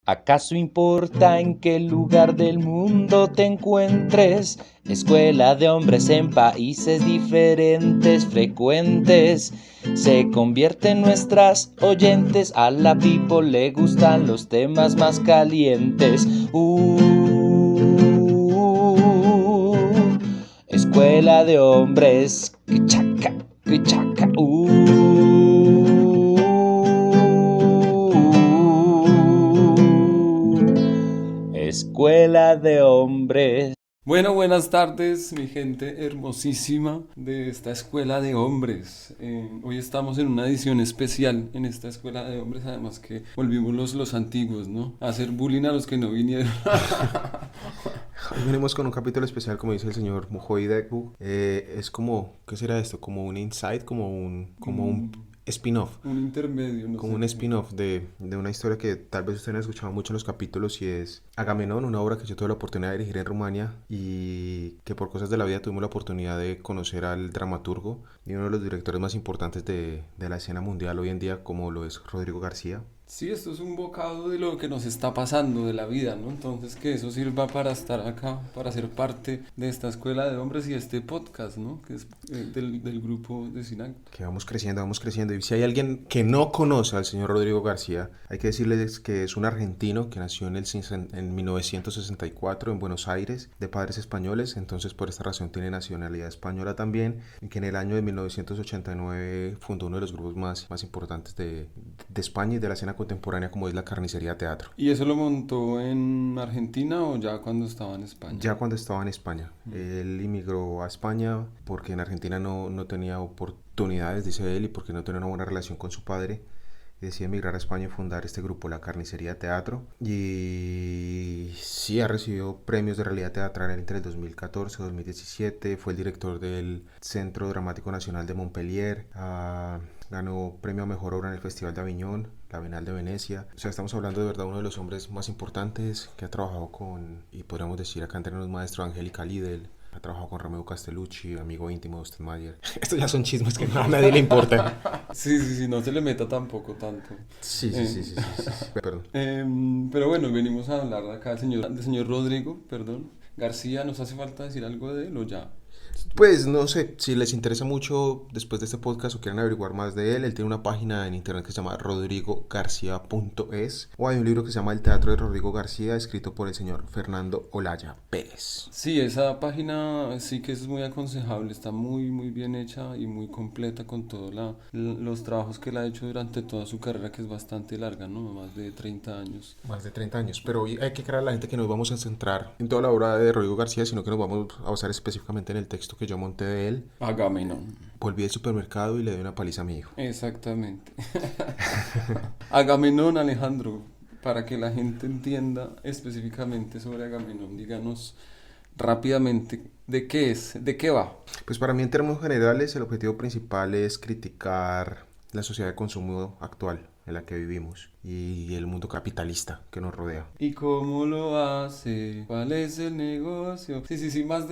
¿Acaso importa en qué lugar del mundo te encuentres? Escuela de hombres en países diferentes, frecuentes. Se convierte en nuestras oyentes. A la people le gustan los temas más calientes. Escuela de hombres. Quichaca, quichaca. Escuela de hombres. Bueno, buenas tardes, mi gente hermosísima de esta escuela de hombres. Hoy estamos en una edición especial en esta escuela de hombres, además que volvimos los antiguos, ¿no? A hacer bullying a los que no vinieron. Hoy venimos con un capítulo especial, como dice el señor Mujoy Dekbu. Es como, ¿qué será esto? Como un insight, como un spin-off. Un intermedio, no Como sé. un spin-off de una historia que tal vez ustedes han escuchado mucho en los capítulos, y es Agamenón, una obra que yo tuve la oportunidad de dirigir en Rumania y que por cosas de la vida tuvimos la oportunidad de conocer al dramaturgo y uno de los directores más importantes de la escena mundial hoy en día, como lo es Rodrigo García. Sí, esto es un bocado de lo que nos está pasando, de la vida, ¿no? Entonces que eso sirva para estar acá, para ser parte de esta escuela de hombres y este podcast, ¿no? Que es del grupo de SINAC. Que vamos creciendo, vamos creciendo. Y si hay alguien que no conoce al señor Rodrigo García, hay que decirles que es un argentino que nació en 1964 en Buenos Aires, de padres españoles, entonces por esta razón tiene nacionalidad española también, y que en el año de 1989 fundó uno de los grupos más importantes de España y de la escena contemporánea, como es la Carnicería Teatro. ¿Y eso lo montó en Argentina o ya cuando estaba en España? Ya cuando estaba en España. Él inmigró a España porque en Argentina no tenía oportunidades, dice él, y porque no tenía una buena relación con su padre. Decide emigrar a España y fundar este grupo, la Carnicería Teatro. Y sí, ha recibido premios de realidad teatral entre el 2014 y 2017. Fue el director del Centro Dramático Nacional de Montpellier. Ganó premio a Mejor Obra en el Festival de Aviñón, la Bienal de Venecia. O sea, estamos hablando de verdad de uno de los hombres más importantes que ha trabajado con, y podríamos decir acá entre los maestros, Angélica Lidl. Ha trabajado con Romeo Castellucci, amigo íntimo de Ostenmayer. Estos ya son chismes que a nadie le importan. Sí, no se le meta tampoco tanto. Sí. Perdón. Pero bueno, venimos a hablar acá del señor Rodrigo, perdón. García, ¿nos hace falta decir algo de él o ya? Pues no sé, si les interesa mucho después de este podcast o quieren averiguar más de él, él tiene una página en internet que se llama rodrigogarcia.es, o hay un libro que se llama El Teatro de Rodrigo García, escrito por el señor Fernando Olaya Pérez. Sí, esa página sí que es muy aconsejable, está muy bien hecha y muy completa con todos los trabajos que él ha hecho durante toda su carrera, que es bastante larga, ¿no? Más de 30 años. Más de 30 años, pero hoy hay que creer a la gente que nos vamos a centrar en toda la obra de Rodrigo García, sino que nos vamos a basar específicamente en el texto que yo monté de él. Agamenón. Volví del supermercado y le di una paliza a mi hijo. Exactamente. Agamenón, Alejandro, para que la gente entienda específicamente sobre Agamenón, díganos rápidamente de qué es, de qué va. Pues para mí, en términos generales, el objetivo principal es criticar la sociedad de consumo actual en la que vivimos y el mundo capitalista que nos rodea. ¿Y cómo lo hace? ¿Cuál es el negocio? Sí, más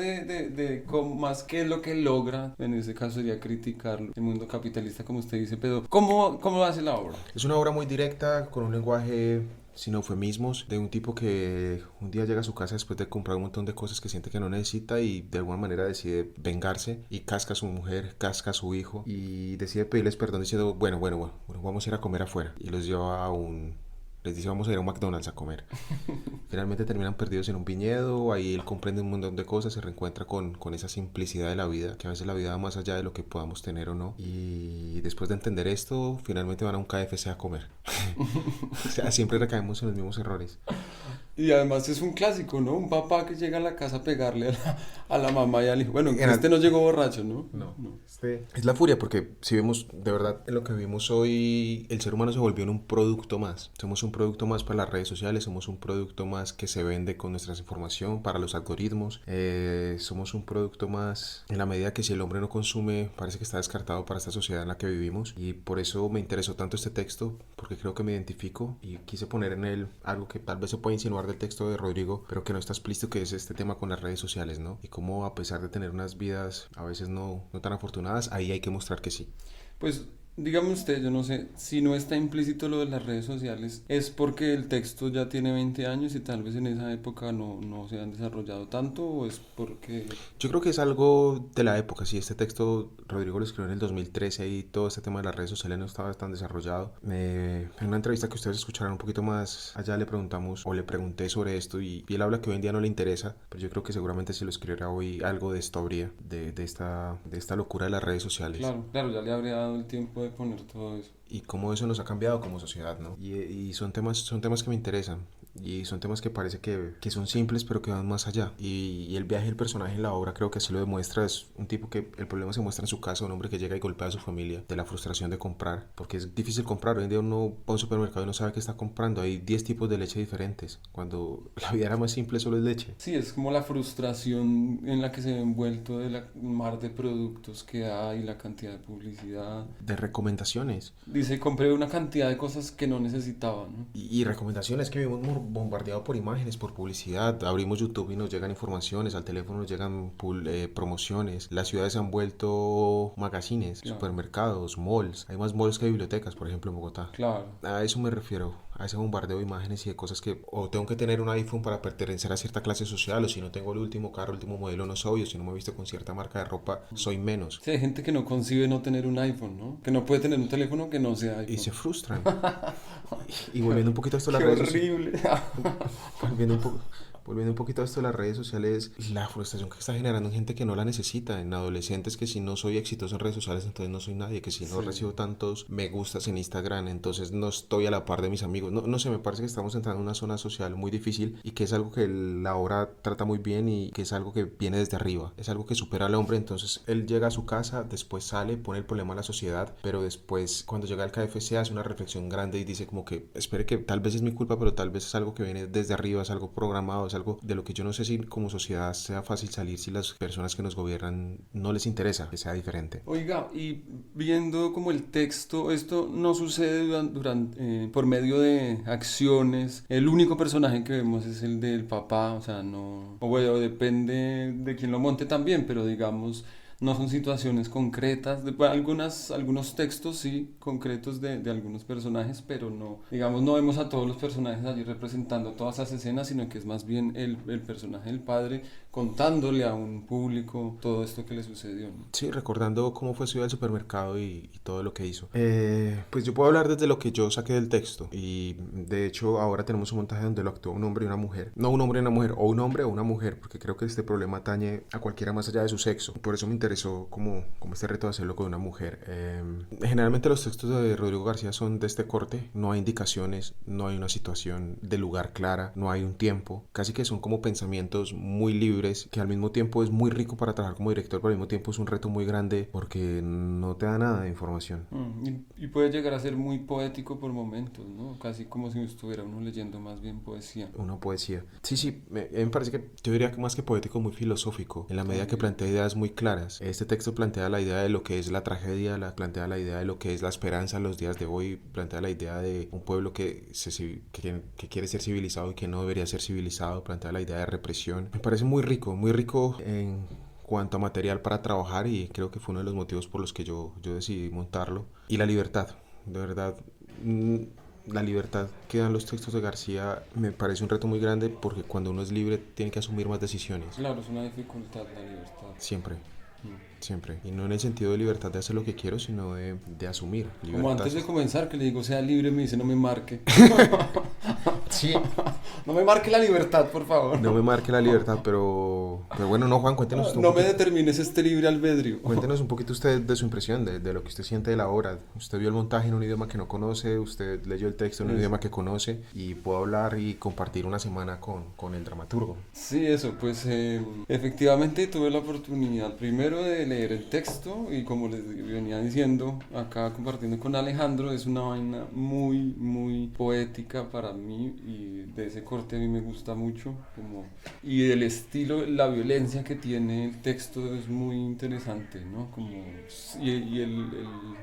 más qué es lo que logra. En ese caso sería criticar el mundo capitalista, como usted dice, pero ¿cómo hace la obra? Es una obra muy directa, con un lenguaje sin eufemismos, de un tipo que un día llega a su casa después de comprar un montón de cosas que siente que no necesita y de alguna manera decide vengarse y casca a su mujer, casca a su hijo y decide pedirles perdón diciendo, bueno, vamos a ir a comer afuera, y los lleva les dice vamos a ir a un McDonald's a comer. Finalmente terminan perdidos en un viñedo, ahí él comprende un montón de cosas, se reencuentra con esa simplicidad de la vida, que a veces la vida va más allá de lo que podamos tener o no, y después de entender esto, finalmente van a un KFC a comer. O sea, siempre recaemos en los mismos errores. Y además es un clásico, ¿no? Un papá que llega a la casa a pegarle a la mamá y al hijo. Bueno, este no llegó borracho, ¿no? No. Es la furia, porque si vemos de verdad en lo que vivimos hoy, el ser humano se volvió en un producto más. Somos un producto más para las redes sociales, somos un producto más que se vende con nuestra información para los algoritmos. Somos un producto más en la medida que si el hombre no consume, parece que está descartado para esta sociedad en la que vivimos. Y por eso me interesó tanto este texto, porque creo que me identifico y quise poner en él algo que tal vez se puede insinuar del texto de Rodrigo, pero que no está explícito, que es este tema con las redes sociales, ¿no? Y cómo, a pesar de tener unas vidas a veces no tan afortunadas, ahí hay que mostrar que sí. Pues dígame usted, yo no sé, si no está implícito lo de las redes sociales, ¿es porque el texto ya tiene 20 años y tal vez en esa época no se han desarrollado tanto o es porque... Yo creo que es algo de la época. Si este texto Rodrigo lo escribió en el 2013 y todo este tema de las redes sociales no estaba tan desarrollado. En una entrevista que ustedes escucharán un poquito más allá le preguntamos o le pregunté sobre esto y él habla que hoy en día no le interesa, pero yo creo que seguramente si lo escribiera hoy algo de esto habría, de esta locura de las redes sociales. Claro, claro, ya le habría dado el tiempo de poner todo eso. Y cómo eso nos ha cambiado como sociedad, ¿no? Y son temas que me interesan. Y son temas que parece que son simples pero que van más allá. Y el viaje del personaje en la obra creo que así lo demuestra. Es un tipo que el problema se muestra en su casa, un hombre que llega y golpea a su familia, de la frustración de comprar, porque es difícil comprar. Hoy en día uno va a un supermercado y no sabe qué está comprando. Hay 10 tipos de leche diferentes, cuando la vida era más simple, solo es leche. Sí, es como la frustración en la que se ve envuelto de la mar de productos que hay, la cantidad de publicidad. De recomendaciones. Dice, compré una cantidad de cosas que no necesitaba, ¿no? Y recomendaciones que vivimos bombardeado por imágenes, por publicidad. Abrimos YouTube y nos llegan informaciones, al teléfono nos llegan promociones. Las ciudades se han vuelto magazines, Claro. supermercados, malls. Hay más malls que bibliotecas, por ejemplo, en Bogotá. Claro. A eso me refiero, a ese bombardeo de imágenes y de cosas que o tengo que tener un iPhone para pertenecer a cierta clase social, o si no tengo el último carro, el último modelo no soy, o si no me he visto con cierta marca de ropa, soy menos. Sí, hay gente que no concibe no tener un iPhone, ¿no? Que no puede tener un teléfono que no sea iPhone. Y se frustran. Y volviendo un poquito a esto de Qué las redes sociales. horrible. Volviendo un poquito a esto de las redes sociales, la frustración que está generando en gente que no la necesita, en adolescentes, que si no soy exitoso en redes sociales, entonces no soy nadie, que si no recibo tantos me gustas en Instagram, entonces no estoy a la par de mis amigos. No sé, me parece que estamos entrando en una zona social muy difícil y que es algo que la obra trata muy bien y que es algo que viene desde arriba, es algo que supera al hombre. Entonces él llega a su casa, después sale, pone el problema a la sociedad, pero después cuando llega al KFC hace una reflexión grande y dice como que espere, que tal vez es mi culpa, pero tal vez es algo que viene desde arriba, es algo programado, es algo de lo que yo no sé si como sociedad sea fácil salir si las personas que nos gobiernan no les interesa que sea diferente. Oiga, y viendo como el texto, esto no sucede por medio de acciones. El único personaje que vemos es el del papá, o sea, no... O bueno, depende de quién lo monte también, pero digamos... No son situaciones concretas, algunos textos sí, concretos de algunos personajes, pero no, digamos, no vemos a todos los personajes allí representando todas esas escenas, sino que es más bien el personaje del padre contándole a un público todo esto que le sucedió, ¿no? Sí, recordando cómo fue su vida al supermercado y todo lo que hizo. Pues yo puedo hablar desde lo que yo saqué del texto y de hecho ahora tenemos un montaje donde lo actúa un hombre y una mujer. No un hombre y una mujer, o un hombre o una mujer, porque creo que este problema atañe a cualquiera más allá de su sexo. Por eso me interesó como este reto de hacerlo con una mujer. Generalmente los textos de Rodrigo García son de este corte, no hay indicaciones, no hay una situación de lugar clara, no hay un tiempo, casi que son como pensamientos muy libres, que al mismo tiempo es muy rico para trabajar como director, pero al mismo tiempo es un reto muy grande porque no te da nada de información. Y puede llegar a ser muy poético por momentos, ¿no? Casi como si estuviera uno leyendo más bien poesía. Una poesía. Sí, me parece que yo diría que más que poético, muy filosófico, en la medida que plantea ideas muy claras. Este texto plantea la idea de lo que es la tragedia, plantea la idea de lo que es la esperanza en los días de hoy, plantea la idea de un pueblo que quiere ser civilizado y que no debería ser civilizado, plantea la idea de represión. Me parece muy rico en cuanto a material para trabajar y creo que fue uno de los motivos por los que yo decidí montarlo. Y la libertad, de verdad... La libertad que dan los textos de García me parece un reto muy grande porque cuando uno es libre tiene que asumir más decisiones. Claro, es una dificultad la libertad. Siempre. Y no en el sentido de libertad de hacer lo que quiero, sino de asumir libertad. Como antes de comenzar, que le digo, sea libre, me dice, no me marque. Sí. No me marque la libertad, por favor. No me marque la libertad, pero bueno, no, Juan, cuéntenos No me determines este libre albedrío. Cuéntenos un poquito usted de su impresión, de lo que usted siente de la obra. Usted vio el montaje en un idioma que no conoce, usted leyó el texto en un idioma que conoce y pudo hablar y compartir una semana con el dramaturgo. Sí, eso, pues efectivamente tuve la oportunidad primero de leer el texto y como les venía diciendo, acá compartiendo con Alejandro, es una vaina muy, muy poética para mí y de ese corte a mí me gusta mucho, y del estilo, la violencia que tiene el texto es muy interesante, ¿no?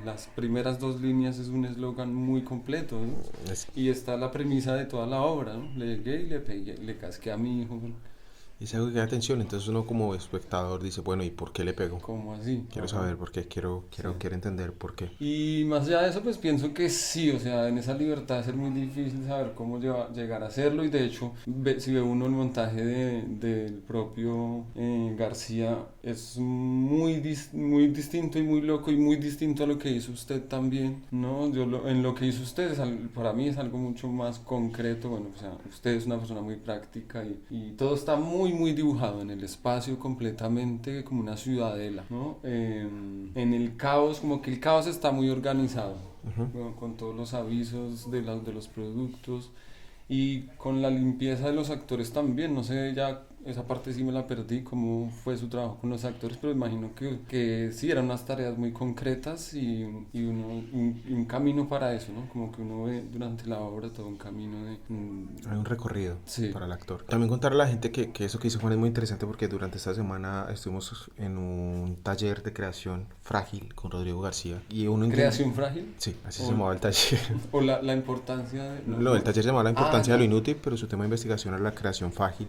Las primeras dos líneas es un eslogan muy completo, ¿no? Y está la premisa de toda la obra, ¿no? Le llegué y le pegué, le casqué a mi hijo. Es algo que da atención, entonces uno como espectador dice, bueno, ¿y por qué le pego? ¿Cómo así? Quiero saber por qué, quiero entender por qué. Y más allá de eso, pues pienso que sí, o sea, en esa libertad es muy difícil saber cómo llegar a hacerlo y de hecho, si ve uno el montaje del propio García, es muy distinto y muy loco y muy distinto a lo que hizo usted también, ¿no? En lo que hizo usted, para mí es algo mucho más concreto, bueno, o sea, usted es una persona muy práctica y todo está muy dibujado en el espacio completamente como una ciudadela, ¿no? En el caos, como que el caos está muy organizado, con todos los avisos de los productos y con la limpieza de los actores también, no sé, ya esa parte sí me la perdí, cómo fue su trabajo con los actores, pero imagino que sí, eran unas tareas muy concretas y un camino para eso, ¿no? Como que uno ve durante la obra todo un camino de... Hay un recorrido Sí. para el actor. También contarle a la gente que eso que hizo Juan es muy interesante porque durante esta semana estuvimos en un taller de creación frágil con Rodrigo García. Y uno ¿Creación frágil? Sí, así se llamaba el taller. O la importancia de... No, el taller se llamaba La importancia de lo inútil, pero su tema de investigación era la creación frágil.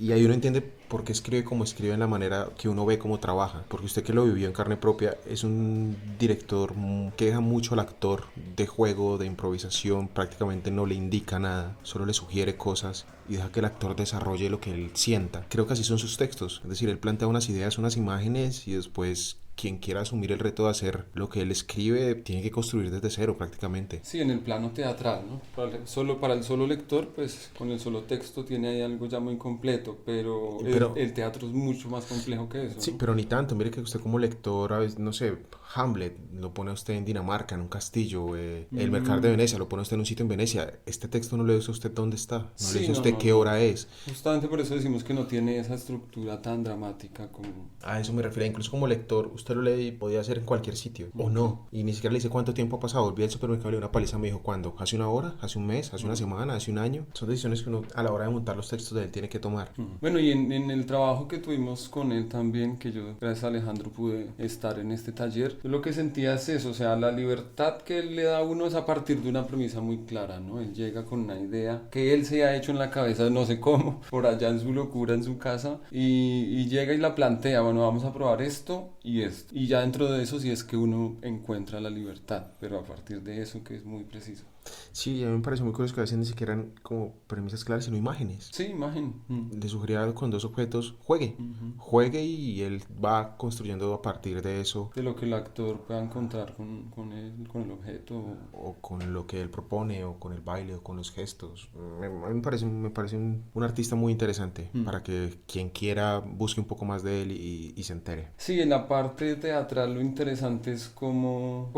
Y ahí uno entiende por qué escribe como escribe en la manera que uno ve cómo trabaja. Porque usted que lo vivió en carne propia es un director que deja mucho al actor de juego, de improvisación, prácticamente no le indica nada, solo le sugiere cosas y deja que el actor desarrolle lo que él sienta. Creo que así son sus textos, es decir, él plantea unas ideas, unas imágenes y después quien quiera asumir el reto de hacer lo que él escribe tiene que construir desde cero prácticamente. Sí, en el plano teatral, ¿no? Para el solo lector, pues con el solo texto tiene ahí algo ya muy completo, pero el teatro es mucho más complejo que eso, Sí, ¿no? pero ni tanto. Mire que usted como lector, a veces, no sé, Hamlet lo pone usted en Dinamarca, en un castillo, el Mercado de Venecia lo pone usted en un sitio en Venecia. Este texto no le dice a usted dónde está, no le dice a usted qué hora es. Justamente por eso decimos que no tiene esa estructura tan dramática como... A eso me refiero, incluso como lector, usted lo lee y podía hacer en cualquier sitio, o no, y ni siquiera le dice cuánto tiempo ha pasado. Volví al supermercado y le dio una paliza, me dijo, ¿cuándo? ¿Hace una hora? ¿Hace un mes? ¿Hace una semana? ¿Hace un año? Son decisiones que uno a la hora de montar los textos de él tiene que tomar. Bueno, y en el trabajo que tuvimos con él también, que yo gracias a Alejandro pude estar en este taller, yo lo que sentía es eso, o sea, la libertad que él le da a uno es a partir de una premisa muy clara, ¿no? Él llega con una idea que él se ha hecho en la cabeza, no sé cómo, por allá en su locura, en su casa, y llega y la plantea, bueno, vamos a probar esto y esto. Y ya dentro de eso sí es que uno encuentra la libertad, pero a partir de eso que es muy preciso. Sí, a mí me parece muy curioso que a veces ni siquiera eran como premisas claras, sino imágenes. Sí, imagen. Le sugería con dos objetos, juegue y él va construyendo a partir de eso. De lo que el actor pueda encontrar con el objeto. O con lo que él propone, o con el baile, o con los gestos. A mí me parece un artista muy interesante para que quien quiera busque un poco más de él y se entere. Sí, en la parte teatral lo interesante es como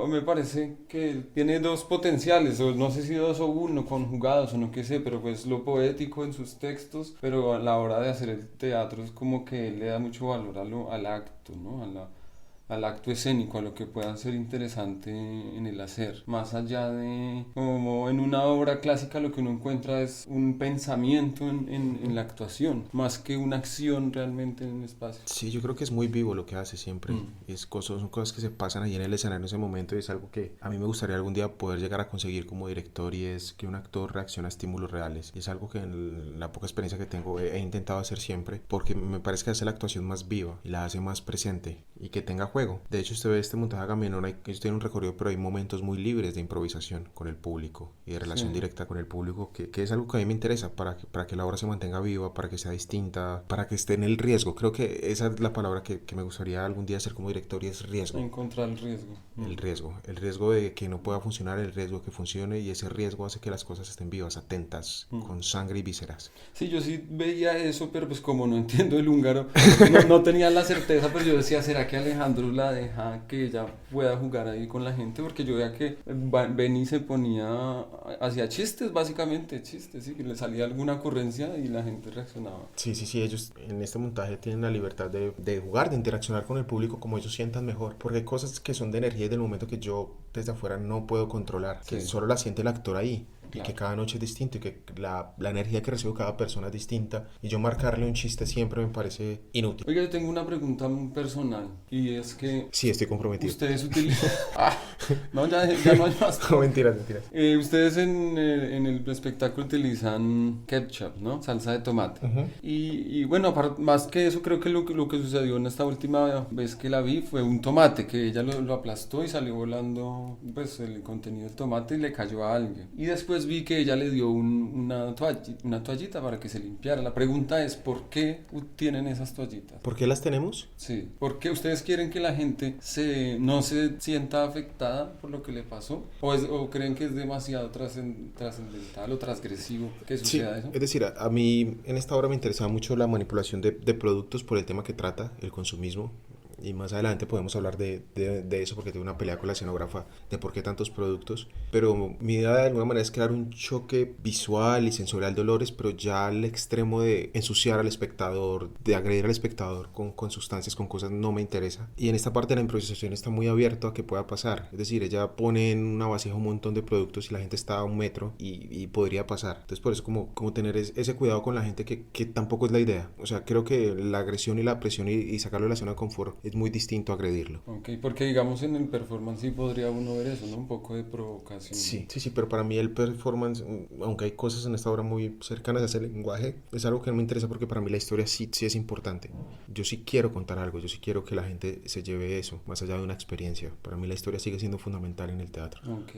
me parece que tiene dos potenciales, o no sé si dos o uno, conjugados o no qué sé, pero pues lo poético en sus textos, pero a la hora de hacer el teatro es como que él le da mucho valor al acto, ¿no? Al acto escénico, a lo que pueda ser interesante en el hacer. Más allá de, como en una obra clásica, lo que uno encuentra es un pensamiento en la actuación, más que una acción realmente en el espacio. Sí, yo creo que es muy vivo lo que hace siempre. Son cosas que se pasan ahí en el escenario en ese momento y es algo que a mí me gustaría algún día poder llegar a conseguir como director y es que un actor reacciona a estímulos reales. Y es algo que en la poca experiencia que tengo he intentado hacer siempre porque me parece que hace la actuación más viva y la hace más presente y que tenga juego. De hecho, usted ve este montaje Agamenón, ellos tienen un recorrido, pero hay momentos muy libres de improvisación con el público y de relación directa con el público, que es algo que a mí me interesa para que la obra se mantenga viva, para que sea distinta, para que esté en el riesgo. Creo que esa es la palabra que me gustaría algún día hacer como director y es riesgo. Encontrar el riesgo. El riesgo de que no pueda funcionar, el riesgo de que funcione y ese riesgo hace que las cosas estén vivas, atentas, con sangre y vísceras. Sí, yo sí veía eso, pero pues como no entiendo el húngaro, no tenía la certeza, pero yo decía, ¿será que Alejandro la deja que ella pueda jugar ahí con la gente? Porque yo veía que Benny se ponía, hacía chistes, básicamente, chistes, sí, que le salía alguna ocurrencia y la gente reaccionaba. Sí, ellos en este montaje tienen la libertad de jugar, de interaccionar con el público como ellos sientan mejor, porque hay cosas que son de energía y del momento que yo desde afuera no puedo controlar, que solo la siente el actor ahí. y que cada noche es distinto y que la energía que recibe cada persona es distinta, y yo marcarle un chiste siempre me parece inútil. Oiga, yo tengo una pregunta muy personal y es que Sí, estoy comprometido. ustedes utilizan... Ah, no, ya no hay más. No, mentiras, mentiras. Ustedes en el espectáculo utilizan ketchup, ¿no? Salsa de tomate. Y bueno, más que eso, creo que lo que sucedió en esta última vez que la vi fue un tomate, que ella lo aplastó y salió volando pues el contenido del tomate y le cayó a alguien. Y después vi que ella le dio una toallita para que se limpiara. La pregunta es, ¿por qué tienen esas toallitas? ¿Por qué las tenemos? Sí, porque ustedes quieren que la gente no se sienta afectada por lo que le pasó, o creen que es demasiado trascendental o transgresivo que suceda eso. Es decir, a mí en esta obra me interesaba mucho la manipulación de productos por el tema que trata, el consumismo. Y más adelante podemos hablar de eso, porque tengo una pelea con la escenógrafa de por qué tantos productos. Pero mi idea de alguna manera es crear un choque visual y sensorial de olores, pero ya al extremo de ensuciar al espectador, de agredir al espectador con sustancias, con cosas, no me interesa. Y en esta parte de la improvisación está muy abierto a que pueda pasar. Es decir, ella pone en una vasija un montón de productos y la gente está a 1 metro y podría pasar. Entonces por eso como tener ese cuidado con la gente que tampoco es la idea. O sea, creo que la agresión y la presión y sacarlo de la zona de confort es muy distinto a agredirlo. Ok, porque digamos en el performance sí podría uno ver eso, ¿no? Un poco de provocación. Sí, pero para mí el performance, aunque hay cosas en esta obra muy cercanas a ese lenguaje, es algo que no me interesa, porque para mí la historia sí es importante. Yo sí quiero contar algo, yo sí quiero que la gente se lleve eso, más allá de una experiencia. Para mí la historia sigue siendo fundamental en el teatro. Ok.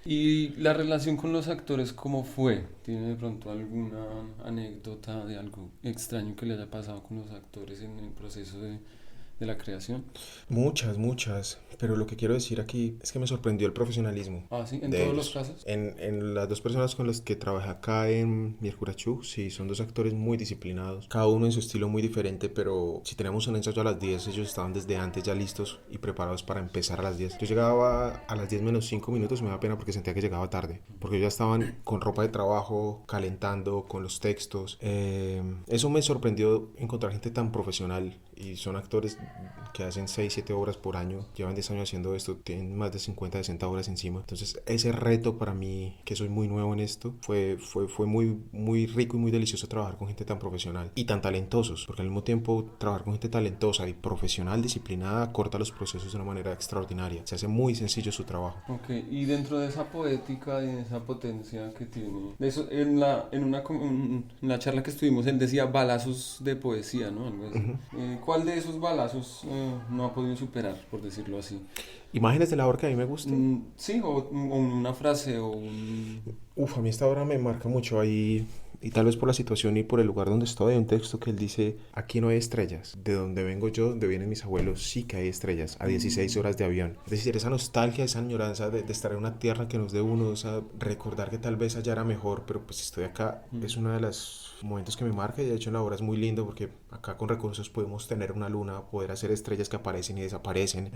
¿Y la relación con los actores cómo fue? ¿Tiene de pronto alguna anécdota de algo extraño que le haya pasado con los actores en el proceso de la creación? Muchas, pero lo que quiero decir aquí es que me sorprendió el profesionalismo. Ah, sí, en de todos ellos. los casos. En las 2 personas con las que trabajé acá en Miercurachú, sí, son 2 actores muy disciplinados, cada uno en su estilo muy diferente, pero si teníamos un ensayo a las 10, ellos estaban desde antes ya listos y preparados para empezar a las 10. Yo llegaba a las 10 menos 5 minutos, me da pena porque sentía que llegaba tarde, porque ya estaban con ropa de trabajo, calentando, con los textos. Eso me sorprendió, encontrar gente tan profesional, y son actores que hacen 6-7 obras por año, llevan 10 años haciendo esto, tienen más de 50-60 horas encima. Entonces ese reto para mí, que soy muy nuevo en esto, fue muy rico y muy delicioso trabajar con gente tan profesional y tan talentosos, porque al mismo tiempo trabajar con gente talentosa y profesional, disciplinada, corta los procesos de una manera extraordinaria, se hace muy sencillo su trabajo. Ok, y dentro de esa poética y de esa potencia que tiene, de eso, en la charla que estuvimos, él decía balazos de poesía, ¿no? Algo así. ¿Cuál de esos balazos no ha podido superar, por decirlo así? Imágenes de la obra que a mí me gustan. Sí, o una frase o un... A mí esta obra me marca mucho ahí, y tal vez por la situación y por el lugar donde estoy. Hay un texto que él dice: aquí no hay estrellas, de donde vengo yo, donde vienen mis abuelos, sí que hay estrellas, a 16 horas de avión. Es decir, esa nostalgia, esa añoranza de estar en una tierra que nos dé uno, o sea, recordar que tal vez allá era mejor, pero pues estoy acá, es uno de los momentos que me marca. Y de hecho en la obra es muy lindo, porque acá con recursos podemos tener una luna, poder hacer estrellas que aparecen y desaparecen.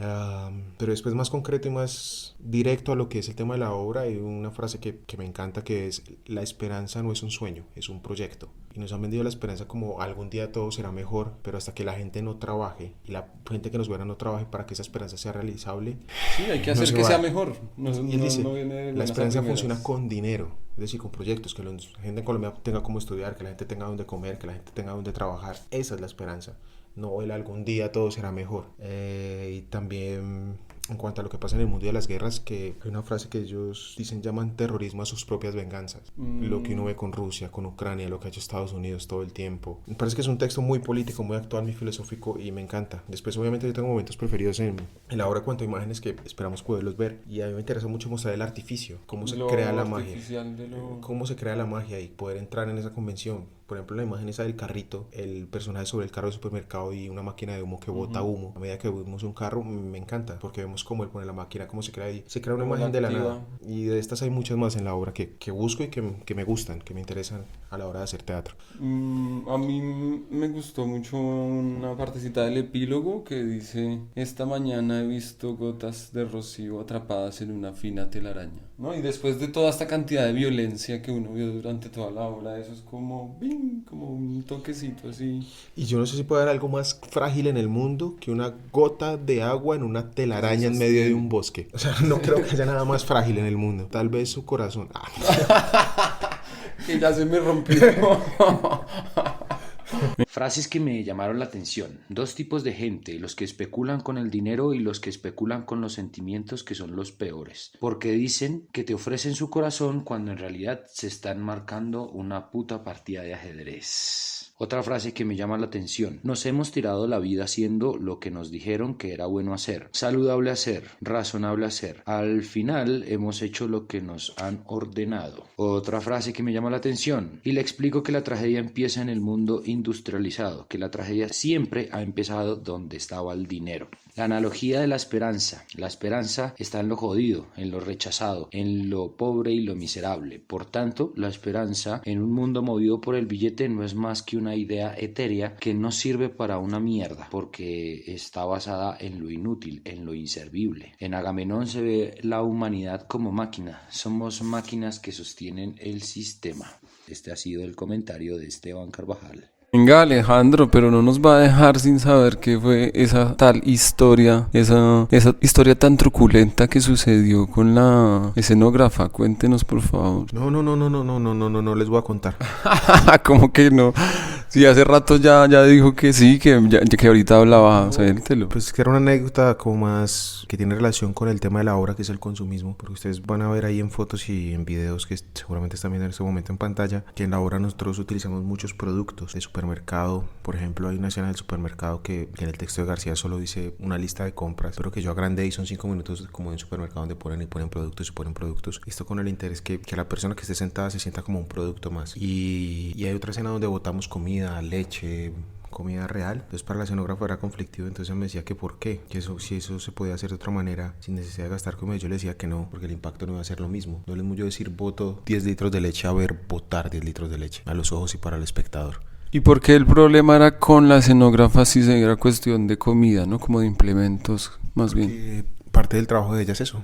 Pero después, más concreto y más directo a lo que es el tema de la obra, hay una frase que me encanta, que es: la esperanza no es un sueño, es un proyecto. Y nos han vendido la esperanza como algún día todo será mejor, pero hasta que la gente no trabaje, y la gente que nos vea no trabaje para que esa esperanza sea realizable, sí, hay que hacer que sea mejor. Y él dice: viene la esperanza funciona con dinero, es decir, con proyectos, que la gente en Colombia tenga cómo estudiar, que la gente tenga donde comer, que la gente tenga donde trabajar. Esa es la esperanza, no el algún día todo será mejor. Y también, en cuanto a lo que pasa en el mundo de las guerras, que hay una frase que ellos dicen, llaman terrorismo a sus propias venganzas. Lo que uno ve con Rusia, con Ucrania, lo que ha hecho Estados Unidos todo el tiempo. Me parece que es un texto muy político, muy actual, muy filosófico, y me encanta. Después, obviamente, yo tengo momentos preferidos en la obra, cuanto a imágenes que esperamos poderlos ver. Y a mí me interesa mucho mostrar el artificio, cómo se crea la magia. Cómo se crea la magia y poder entrar en esa convención. Por ejemplo, la imagen esa del carrito, el personaje sobre el carro del supermercado y una máquina de humo que bota humo. A medida que vemos un carro, me encanta, porque vemos cómo él pone la máquina, cómo se crea ahí. Se crea una imagen de la nada. Y de estas hay muchas más en la obra que busco y que me gustan, que me interesan a la hora de hacer teatro. A mí me gustó mucho una partecita del epílogo que dice: esta mañana he visto gotas de rocío atrapadas en una fina telaraña. ¿no? Y después de toda esta cantidad de violencia que uno vio durante toda la obra, eso es como, ¡bing!, como un toquecito así. Y yo no sé si puede haber algo más frágil en el mundo que una gota de agua en una telaraña en medio de un bosque. O sea, no creo que haya nada más frágil en el mundo. Tal vez su corazón. Que ya se me rompió. Frases que me llamaron la atención. Dos tipos de gente, los que especulan con el dinero y los que especulan con los sentimientos, que son los peores. Porque dicen que te ofrecen su corazón cuando en realidad se están marcando una puta partida de ajedrez. Otra frase que me llama la atención. Nos hemos tirado la vida haciendo lo que nos dijeron que era bueno hacer, saludable hacer, razonable hacer. Al final hemos hecho lo que nos han ordenado. Otra frase que me llama la atención. Y le explico que la tragedia empieza en el mundo industrializado, que la tragedia siempre ha empezado donde estaba el dinero. La analogía de la esperanza. La esperanza está en lo jodido, en lo rechazado, en lo pobre y lo miserable. Por tanto, la esperanza en un mundo movido por el billete no es más que una idea etérea que no sirve para una mierda, porque está basada en lo inútil, en lo inservible. En Agamenón se ve la humanidad como máquina. Somos máquinas que sostienen el sistema. Este ha sido el comentario de Esteban Carvajal. Venga, Alejandro, pero no nos va a dejar sin saber qué fue esa tal historia, esa historia tan truculenta que sucedió con la escenógrafa. Cuéntenos, por favor. No les voy a contar. ¿Cómo que no? Sí, hace rato ya dijo que sí, que ahorita hablaba, suéltelo. Pues que era una anécdota como más que tiene relación con el tema de la obra, que es el consumismo, porque ustedes van a ver ahí en fotos y en videos que seguramente están viendo en este momento en pantalla, que en la obra nosotros utilizamos muchos productos de supermercado. Por ejemplo, hay una escena del supermercado que en el texto de García solo dice una lista de compras, pero que yo agrandé y son 5 minutos como en un supermercado donde ponen productos y ponen productos. Esto con el interés que la persona que esté sentada se sienta como un producto más. Y hay otra escena donde botamos comida, leche, comida real. Entonces para la escenógrafa era conflictivo, entonces me decía que por qué, que eso, si eso se podía hacer de otra manera sin necesidad de gastar comida. Yo le decía que no, porque el impacto no iba a ser lo mismo. No les mucho decir boto 10 litros de leche a ver botar 10 litros de leche a los ojos y para el espectador. ¿Y por qué el problema era con la escenógrafa si era cuestión de comida, ¿no? Como de implementos, más bien? Parte del trabajo de ella es eso,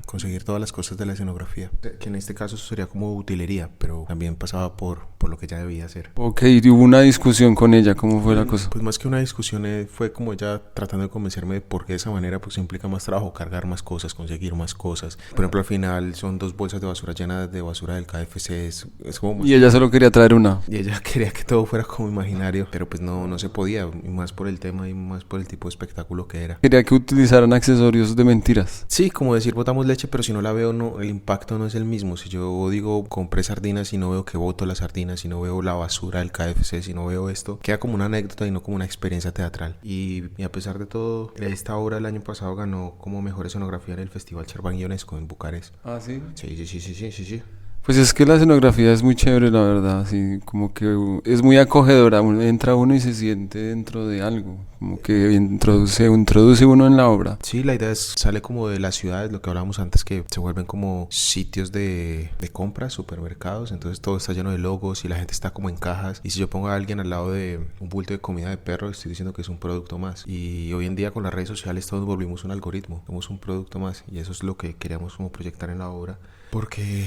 conseguir todas las cosas de la escenografía, que en este caso sería como utilería, pero también pasaba por lo que ella debía hacer. Ok, y hubo una discusión con ella, ¿cómo fue la cosa? Pues más que una discusión fue como ella tratando de convencerme de por qué de esa manera pues implica más trabajo, cargar más cosas, conseguir más cosas. Por ejemplo, al final son 2 bolsas de basura llenas de basura del KFC, es como... Y ella solo quería traer una. Y ella quería que todo fuera como imaginario, pero pues no se podía, y más por el tema y más por el tipo de espectáculo que era. Quería que utilizaran accesorios de mentiras. Sí, como decir botamos leche, pero si no la veo, no, el impacto no es el mismo. Si yo digo compré sardinas y no veo que boto las sardinas, si no veo la basura del KFC, si no veo esto, queda como una anécdota y no como una experiencia teatral. Y a pesar de todo, esta obra el año pasado ganó como mejor escenografía en el Festival Charban-Ionesco en Bucarest. ¿Ah, sí? Sí. Pues es que la escenografía es muy chévere, la verdad, así como que es muy acogedora, entra uno y se siente dentro de algo, como que introduce uno en la obra. Sí, la idea sale como de las ciudades, lo que hablábamos antes, que se vuelven como sitios de compras, supermercados, entonces todo está lleno de logos y la gente está como en cajas, y si yo pongo a alguien al lado de un bulto de comida de perro, estoy diciendo que es un producto más, y hoy en día con las redes sociales todos volvimos un algoritmo, somos un producto más, y eso es lo que queríamos como proyectar en la obra. Porque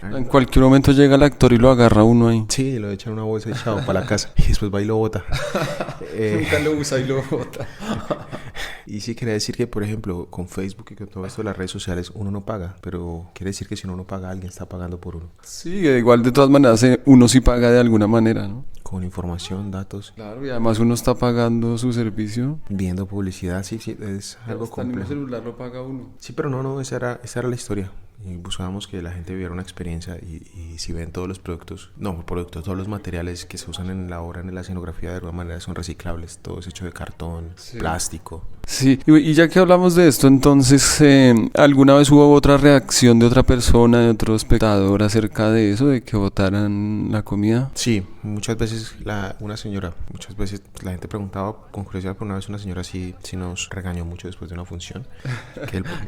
en cualquier momento llega el actor y lo agarra uno ahí. Sí, lo echan en una bolsa y chao, para la casa. Y después va y lo bota. Nunca lo usa y lo bota. Y sí quería decir que, por ejemplo, con Facebook y con todo esto de las redes sociales, uno no paga. Pero quiere decir que si uno no paga, alguien está pagando por uno. Sí, igual de todas maneras uno sí paga de alguna manera, ¿no? Con información, datos. Claro, y además uno está pagando su servicio. Viendo publicidad, sí, es algo complejo. En el celular lo paga uno. Sí, pero no, esa era la historia. Y buscábamos que la gente viviera una experiencia y si ven todos los todos los materiales que se usan en la obra, en la escenografía, de alguna manera son reciclables, todo es hecho de cartón, sí, plástico. Sí, y ya que hablamos de esto, entonces, ¿alguna vez hubo otra reacción de otra persona, de otro espectador acerca de eso, de que botaran la comida? Sí, muchas veces muchas veces la gente preguntaba con curiosidad, pero una vez una señora sí nos regañó mucho después de una función.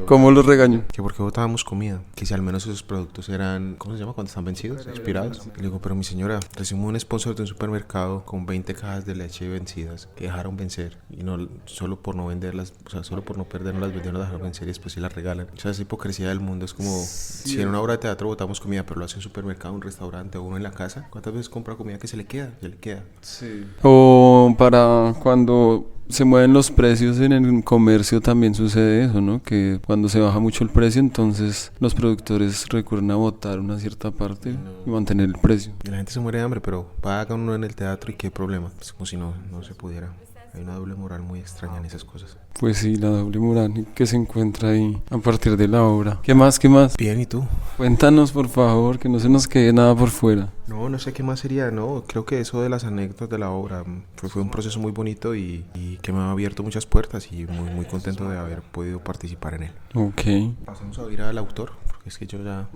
¿Cómo los regañó? Que porque botábamos comida, que si al menos esos productos eran, ¿cómo se llama? Cuando están vencidos, expirados. Le digo, pero mi señora, recibimos un sponsor de un supermercado con 20 cajas de leche vencidas que dejaron vencer y no solo por no vender perderlas, o sea, solo por no perderlas las vendieron a las carnicerías y después sí las regalan. O sea, esa hipocresía del mundo es como, si en una obra de teatro botamos comida, pero lo hace en un supermercado, un restaurante o uno en la casa, ¿cuántas veces compra comida que se le queda? Se le queda. Sí. O para cuando se mueven los precios en el comercio también sucede eso, ¿no? Que cuando se baja mucho el precio, entonces los productores recurren a botar una cierta parte y mantener el precio. Y la gente se muere de hambre, pero paga uno en el teatro y qué problema. Es como si no se pudiera. Hay una doble moral muy extraña en esas cosas. Pues sí, la doble moral que se encuentra ahí a partir de la obra. ¿Qué más? ¿Qué más? Bien, ¿y tú? Cuéntanos, por favor, que no se nos quede nada por fuera. No sé qué más sería, no, creo que eso de las anécdotas de la obra fue un proceso muy bonito y que me ha abierto muchas puertas y muy contento de haber podido participar en él. Ok. Pasamos a oír al autor, porque es que yo ya...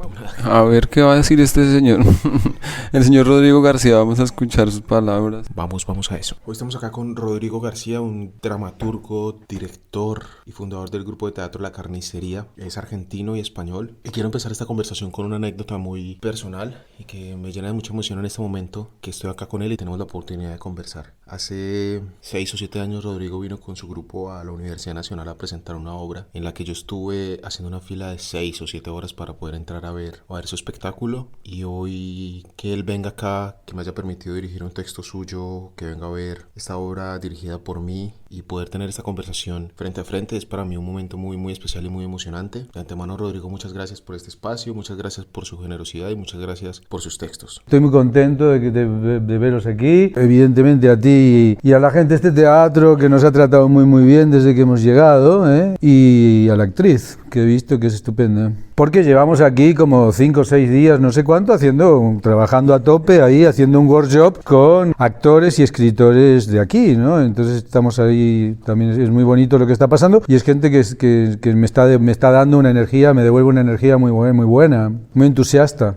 A ver qué va a decir este señor. El señor Rodrigo García, vamos a escuchar sus palabras. Vamos a eso. Hoy estamos acá con Rodrigo García, un dramaturgo, director y fundador del grupo de teatro La Carnicería. Es argentino y español. Y quiero empezar esta conversación con una anécdota muy personal y que me llena de mucha emoción en este momento, que estoy acá con él y tenemos la oportunidad de conversar. Hace 6 o 7 años Rodrigo vino con su grupo a la Universidad Nacional a presentar una obra en la que yo estuve haciendo una fila de 6 o 7 horas para poder entrar a ver su espectáculo, y hoy que él venga acá, que me haya permitido dirigir un texto suyo, que venga a ver esta obra dirigida por mí y poder tener esta conversación frente a frente es para mí un momento muy especial y muy emocionante. De antemano, Rodrigo, muchas gracias por este espacio, muchas gracias por su generosidad y muchas gracias por sus textos. Estoy muy contento de veros aquí, evidentemente a ti y a la gente de este teatro que nos ha tratado muy bien desde que hemos llegado, y a la actriz que he visto que es estupenda. Porque llevamos aquí como 5 o 6 días, no sé cuánto, trabajando a tope ahí, haciendo un workshop con actores y escritores de aquí, ¿no? Entonces estamos ahí, también es muy bonito lo que está pasando y es gente que me está dando una energía, me devuelve una energía muy buena, muy entusiasta.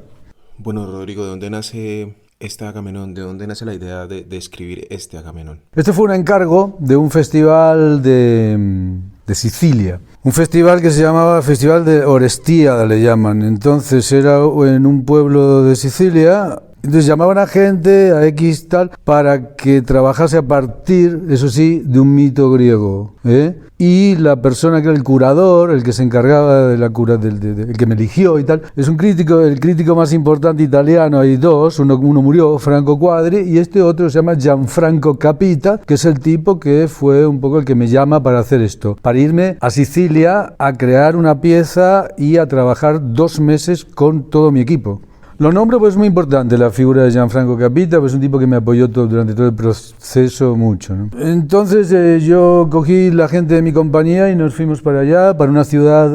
Bueno, Rodrigo, ¿de dónde nace este Agamenón? ¿De dónde nace la idea de escribir este Agamenón? Este fue un encargo de un festival de Sicilia. Un festival que se llamaba Festival de Orestiada, le llaman. Entonces era en un pueblo de Sicilia. Entonces llamaban a gente, a X tal, para que trabajase a partir, eso sí, de un mito griego. Y la persona que era el curador, el que se encargaba de la cura, el que me eligió y tal, es un crítico, el crítico más importante italiano. Hay dos, uno murió, Franco Quadri, y este otro se llama Gianfranco Capita, que es el tipo que fue un poco el que me llama para hacer esto, para irme a Sicilia a crear una pieza y a trabajar 2 meses con todo mi equipo. Lo nombro pues es muy importante la figura de Gianfranco Capita, pues es un tipo que me apoyó durante todo el proceso mucho, ¿no? Entonces yo cogí la gente de mi compañía y nos fuimos para allá, para una ciudad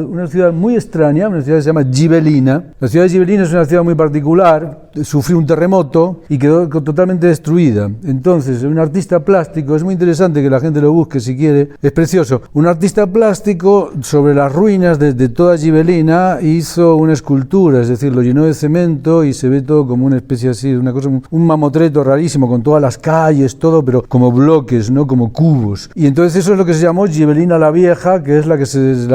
muy extraña, una ciudad que se llama Gibellina. La ciudad de Gibellina es una ciudad muy particular, sufrió un terremoto y quedó totalmente destruida. Entonces un artista plástico, es muy interesante que la gente lo busque si quiere, es precioso. Un artista plástico sobre las ruinas de toda Gibellina hizo una escultura, es decir, lo llenó de cemento y se ve todo como una especie así, una cosa, un mamotreto rarísimo con todas las calles, todo, pero como bloques, ¿no? Como cubos. Y entonces eso es lo que se llamó Gibellina la Vieja, que es la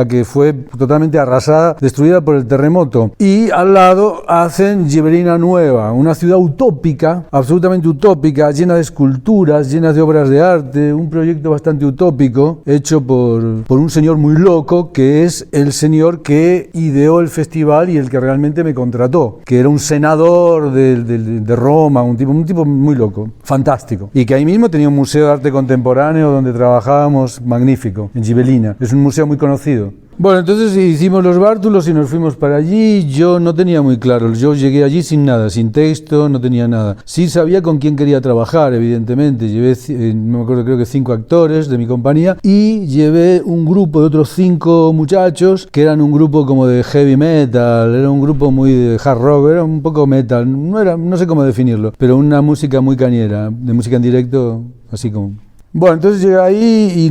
que fue totalmente arrasada, destruida por el terremoto. Y al lado hacen Gibellina Nueva, una ciudad utópica, absolutamente utópica, llena de esculturas, llena de obras de arte, un proyecto bastante utópico, hecho por un señor muy loco, que es el señor que ideó el festival y el que realmente me contrató, que era un senador de Roma, un tipo muy loco, fantástico. Y que ahí mismo tenía un museo de arte contemporáneo donde trabajábamos, magnífico, en Gibellina. Es un museo muy conocido. Bueno, entonces hicimos los bártulos y nos fuimos para allí. Yo no tenía muy claro, yo llegué allí sin nada, sin texto, no tenía nada. Sí sabía con quién quería trabajar, evidentemente. Llevé, no me acuerdo, creo que 5 actores de mi compañía y llevé un grupo de otros 5 muchachos que eran un grupo como de heavy metal, era un grupo muy de hard rock, era un poco metal, no sé cómo definirlo, pero una música muy cañera, de música en directo, así como... Bueno, entonces llegué ahí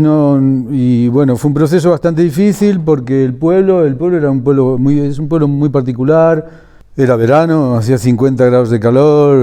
y bueno, fue un proceso bastante difícil porque el pueblo era un pueblo muy particular, era verano, hacía 50 grados de calor,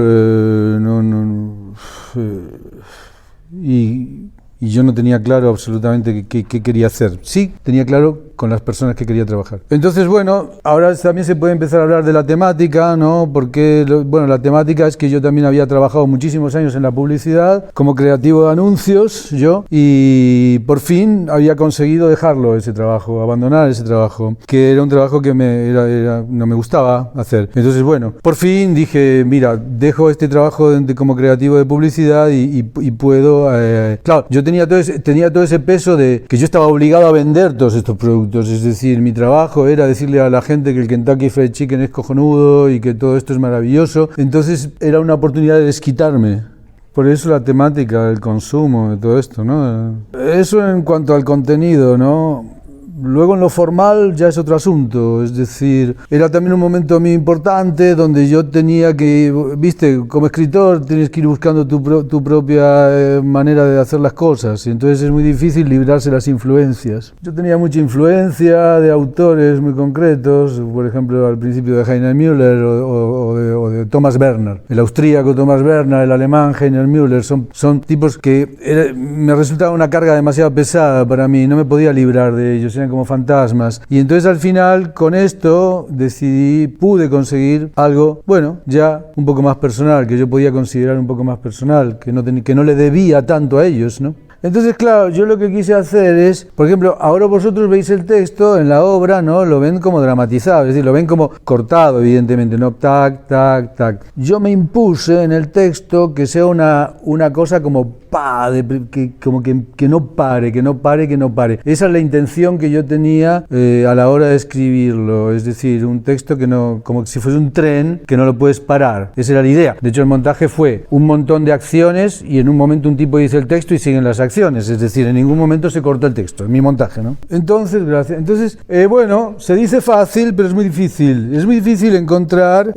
y yo no tenía claro absolutamente qué quería hacer. Sí, tenía claro con las personas que quería trabajar. Entonces, bueno, ahora también se puede empezar a hablar de la temática, ¿no? Porque, bueno, la temática es que yo también había trabajado muchísimos años en la publicidad como creativo de anuncios, y por fin había conseguido dejarlo, ese trabajo, abandonar ese trabajo, que era un trabajo que no me gustaba hacer. Entonces, bueno, por fin dije, mira, dejo este trabajo como creativo de publicidad y puedo... claro, yo tenía todo ese peso de que yo estaba obligado a vender todos estos productos, es decir, mi trabajo era decirle a la gente que el Kentucky Fried Chicken es cojonudo y que todo esto es maravilloso. Entonces era una oportunidad de desquitarme. Por eso la temática del consumo, de todo esto, ¿no? Eso en cuanto al contenido, ¿no? Luego en lo formal ya es otro asunto, es decir, era también un momento muy importante donde yo tenía que, viste, como escritor tienes que ir buscando tu propia manera de hacer las cosas, y entonces es muy difícil librarse las influencias. Yo tenía mucha influencia de autores muy concretos, por ejemplo al principio de Heiner Müller o de Thomas Werner, el austríaco Thomas Werner, el alemán Heiner Müller, son tipos que me resultaba una carga demasiado pesada para mí, no me podía librar de ellos, eran como fantasmas. Y entonces al final con esto pude conseguir algo, bueno, ya un poco más personal, que yo podía considerar un poco más personal, que no le debía tanto a ellos, ¿no? Entonces, claro, yo lo que quise hacer es, por ejemplo, ahora vosotros veis el texto en la obra, ¿no? Lo ven como dramatizado, es decir, lo ven como cortado, evidentemente, ¿no? Tac, tac, tac. Yo me impuse en el texto que sea una cosa como que no pare. Esa es la intención que yo tenía a la hora de escribirlo, es decir, un texto como si fuese un tren que no lo puedes parar. Esa era la idea. De hecho, el montaje fue un montón de acciones y en un momento un tipo dice el texto y siguen las acciones, es decir, en ningún momento se corta el texto, en mi montaje, ¿no? Entonces, gracias. Entonces, bueno, se dice fácil, pero es muy difícil. Es muy difícil encontrar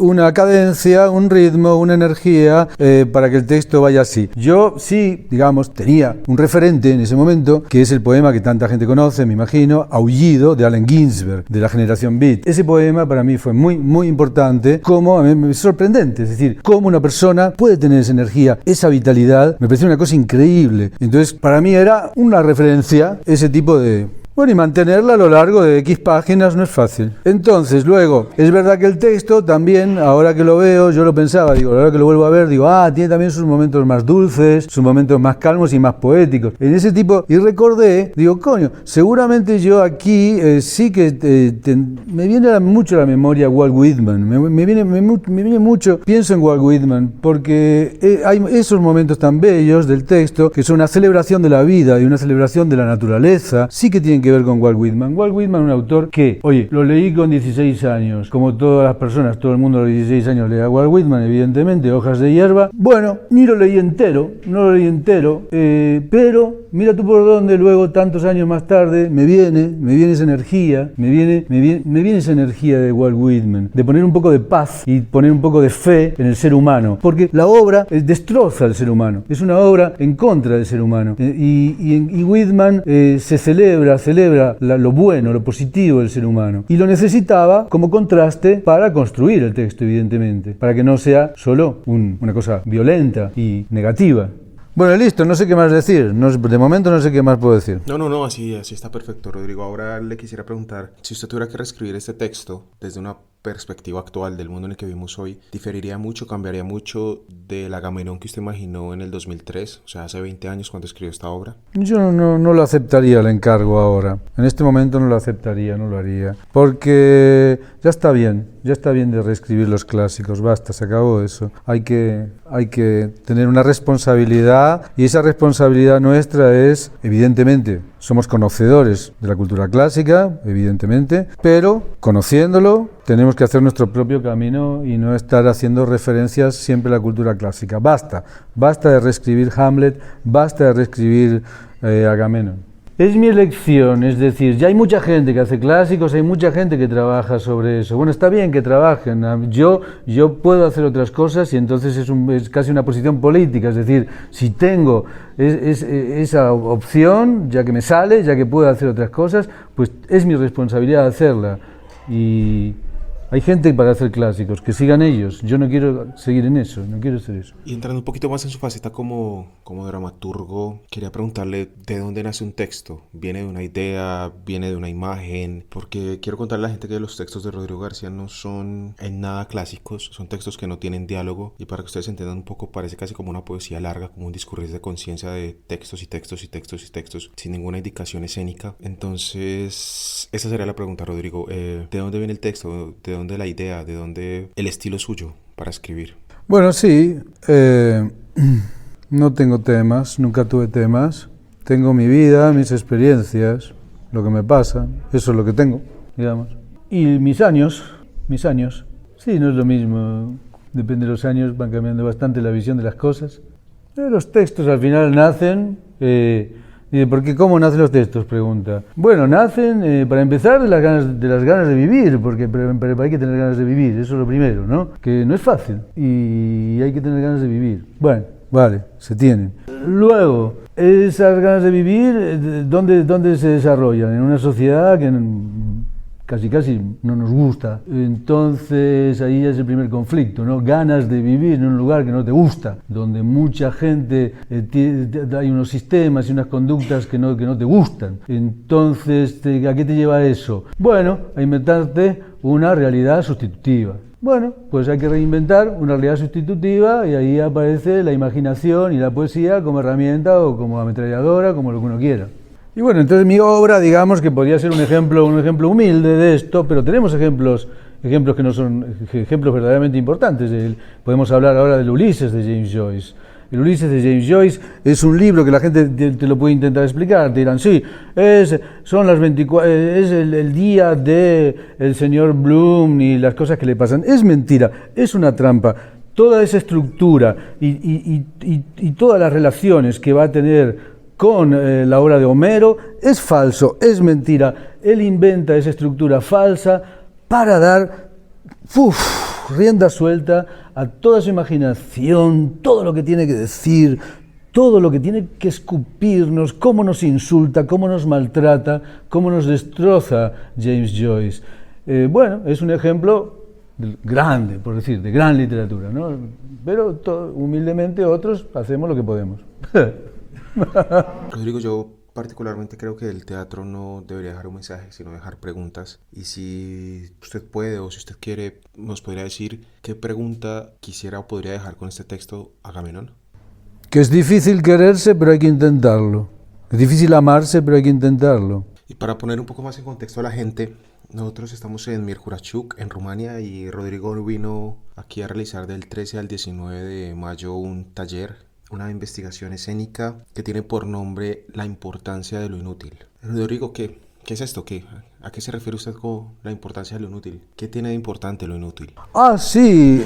una cadencia, un ritmo, una energía para que el texto vaya así. Yo sí, digamos, tenía un referente en ese momento, que es el poema que tanta gente conoce, me imagino, Aullido, de Allen Ginsberg, de la generación Beat. Ese poema para mí fue muy, muy importante, a mí es sorprendente, es decir, cómo una persona puede tener esa energía, esa vitalidad, me pareció una cosa increíble. Entonces, para mí era una referencia ese tipo de... Bueno, y mantenerla a lo largo de X páginas no es fácil. Entonces, luego, es verdad que el texto también, ahora que lo veo, yo lo pensaba, digo, ahora que lo vuelvo a ver, digo, tiene también sus momentos más dulces, sus momentos más calmos y más poéticos. En ese tipo, y recordé, digo, coño, seguramente yo aquí sí que me viene mucho a la memoria Walt Whitman, me viene mucho, pienso en Walt Whitman, porque hay esos momentos tan bellos del texto, que son una celebración de la vida y una celebración de la naturaleza, sí que tienen que ver con Walt Whitman. Walt Whitman, un autor que, oye, lo leí con 16 años, como todas las personas, todo el mundo a los 16 años lee a Walt Whitman, evidentemente, Hojas de hierba. Bueno, ni lo leí entero, pero mira tú por dónde luego, tantos años más tarde, me viene esa energía, me viene esa energía de Walt Whitman, de poner un poco de paz y poner un poco de fe en el ser humano, porque la obra destroza al ser humano, es una obra en contra del ser humano, y Whitman se celebra lo bueno, lo positivo del ser humano. Y lo necesitaba como contraste para construir el texto, evidentemente, para que no sea solo una cosa violenta y negativa. Bueno, listo, no sé qué más decir. De momento no sé qué más puedo decir. No, así está perfecto, Rodrigo. Ahora le quisiera preguntar, si usted tuviera que reescribir este texto desde una perspectiva actual del mundo en el que vivimos hoy, ¿diferiría mucho, cambiaría mucho del Agamenón que usted imaginó en el 2003, o sea, hace 20 años cuando escribió esta obra? Yo no lo aceptaría el encargo ahora. En este momento no lo aceptaría, no lo haría. Porque ya está bien de reescribir los clásicos, basta, se acabó eso. Hay que tener una responsabilidad, y esa responsabilidad nuestra es, evidentemente, somos conocedores de la cultura clásica, evidentemente, pero conociéndolo tenemos que hacer nuestro propio camino y no estar haciendo referencias siempre a la cultura clásica. Basta de reescribir Hamlet, basta de reescribir Agamenón. Es mi elección, es decir, ya hay mucha gente que hace clásicos, hay mucha gente que trabaja sobre eso. Bueno, está bien que trabajen, yo puedo hacer otras cosas y entonces es casi una posición política, es decir, si tengo esa opción, ya que me sale, ya que puedo hacer otras cosas, pues es mi responsabilidad hacerla. Y Hay gente para hacer clásicos, que sigan ellos. Yo no quiero seguir en eso, no quiero hacer eso. Y entrando un poquito más en su faceta como dramaturgo, quería preguntarle de dónde nace un texto. ¿Viene de una idea? ¿Viene de una imagen? Porque quiero contarle a la gente que los textos de Rodrigo García no son en nada clásicos, son textos que no tienen diálogo, y para que ustedes entiendan un poco, parece casi como una poesía larga, como un discurrir de conciencia de textos y textos y textos y textos, sin ninguna indicación escénica. Entonces, esa sería la pregunta, Rodrigo. ¿De dónde viene el texto? ¿De dónde la idea? ¿De dónde el estilo suyo para escribir? Bueno, sí, no tengo temas, nunca tuve temas. Tengo mi vida, mis experiencias, lo que me pasa, eso es lo que tengo, digamos. Y mis años, sí, no es lo mismo, depende de los años, van cambiando bastante la visión de las cosas. Los textos al final nacen, dice, ¿por qué cómo nacen los textos? Pregunta. Bueno, nacen, para empezar, de las ganas de vivir, porque pero hay que tener ganas de vivir, eso es lo primero, ¿no? Que no es fácil, y hay que tener ganas de vivir. Bueno, vale, se tienen. Luego, esas ganas de vivir, ¿dónde se desarrollan? En una sociedad que casi no nos gusta. Entonces ahí ya es el primer conflicto, ¿no? Ganas de vivir en un lugar que no te gusta, donde mucha gente hay unos sistemas y unas conductas que no te gustan. Entonces, ¿a qué te lleva eso? Bueno, a inventarte una realidad sustitutiva. Bueno, pues hay que reinventar una realidad sustitutiva y ahí aparece la imaginación y la poesía como herramienta o como ametralladora, como lo que uno quiera. Y bueno, entonces mi obra, digamos que podría ser un ejemplo humilde de esto, pero tenemos ejemplos que no son ejemplos verdaderamente importantes. Podemos hablar ahora del Ulises de James Joyce. El Ulises de James Joyce es un libro que la gente te lo puede intentar explicar. Te dirán, sí, son las 24, es el día de el señor Bloom y las cosas que le pasan. Es mentira, es una trampa. Toda esa estructura y todas las relaciones que va a tener con la obra de Homero es falso, es mentira. Él inventa esa estructura falsa para dar rienda suelta a toda su imaginación, todo lo que tiene que decir, todo lo que tiene que escupirnos, cómo nos insulta, cómo nos maltrata, cómo nos destroza James Joyce. Bueno, es un ejemplo grande, por decir, de gran literatura, ¿no? Pero humildemente otros hacemos lo que podemos. Rodrigo, yo particularmente creo que el teatro no debería dejar un mensaje, sino dejar preguntas. Y si usted puede o si usted quiere, nos podría decir qué pregunta quisiera o podría dejar con este texto Agamenón. Que es difícil quererse, pero hay que intentarlo. Es difícil amarse, pero hay que intentarlo. Y para poner un poco más en contexto a la gente, nosotros estamos en Miercurești, en Rumania, y Rodrigo vino aquí a realizar del 13 al 19 de mayo un taller, una investigación escénica que tiene por nombre La importancia de lo inútil. Rodrigo, ¿qué es esto? ¿A qué se refiere usted con la importancia de lo inútil? ¿Qué tiene de importante lo inútil? Ah, sí.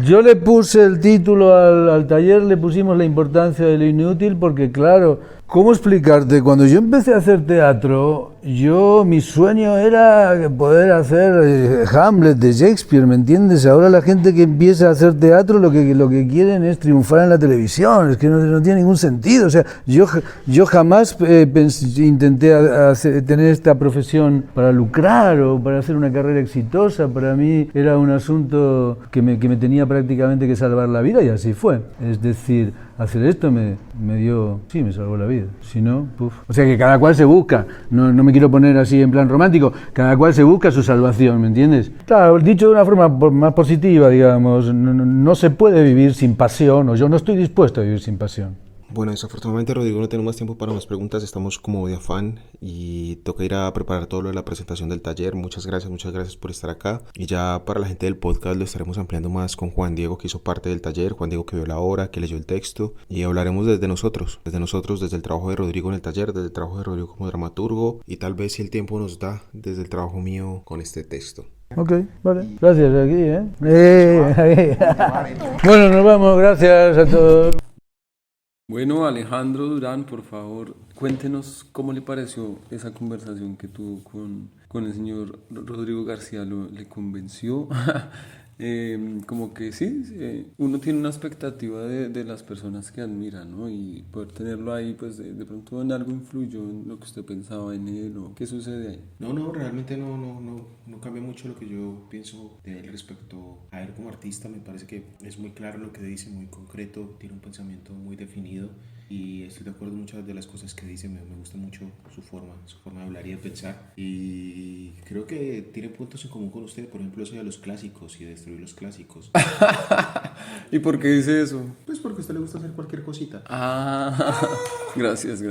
Yo le puse el título al taller, le pusimos La importancia de lo inútil, porque claro, ¿cómo explicarte? Cuando yo empecé a hacer teatro, mi sueño era poder hacer Hamlet de Shakespeare, ¿me entiendes? Ahora la gente que empieza a hacer teatro lo que quieren es triunfar en la televisión, es que no tiene ningún sentido. O sea, yo jamás intenté tener esta profesión para lucrar o para hacer una carrera exitosa. Para mí era un asunto que me tenía prácticamente que salvar la vida, y así fue. Es decir, hacer esto me salvó la vida. Si no, puf. O sea que cada cual se busca, no me quiero poner así en plan romántico, cada cual se busca su salvación, ¿me entiendes? Claro, dicho de una forma más positiva, digamos, no se puede vivir sin pasión, o yo no estoy dispuesto a vivir sin pasión. Bueno, desafortunadamente, Rodrigo, no tenemos más tiempo para más preguntas, estamos como de afán y toca ir a preparar todo lo de la presentación del taller. Muchas gracias por estar acá, y ya para la gente del podcast lo estaremos ampliando más con Juan Diego, que hizo parte del taller, Juan Diego que vio la obra, que leyó el texto, y hablaremos desde nosotros, desde el trabajo de Rodrigo en el taller, desde el trabajo de Rodrigo como dramaturgo, y tal vez si el tiempo nos da, desde el trabajo mío con este texto. Ok, vale, gracias aquí, Bueno, nos vamos, gracias a todos. Bueno, Alejandro Durán, por favor, cuéntenos cómo le pareció esa conversación que tuvo con el señor Rodrigo García. ¿Le convenció? como que sí, uno tiene una expectativa de las personas que admira, ¿no? Y poder tenerlo ahí, pues de pronto en algo influyó en lo que usted pensaba en él o qué sucede ahí. No, realmente no cambia mucho lo que yo pienso de él respecto a él como artista. Me parece que es muy claro lo que dice, muy concreto, tiene un pensamiento muy definido y estoy de acuerdo en muchas de las cosas que dice. Me gusta mucho su forma de hablar y de pensar, y creo que tiene puntos en común con usted, por ejemplo eso de los clásicos y destruir los clásicos. ¿Y por qué dice eso? Pues porque a usted le gusta hacer cualquier cosita. Ah, gracias.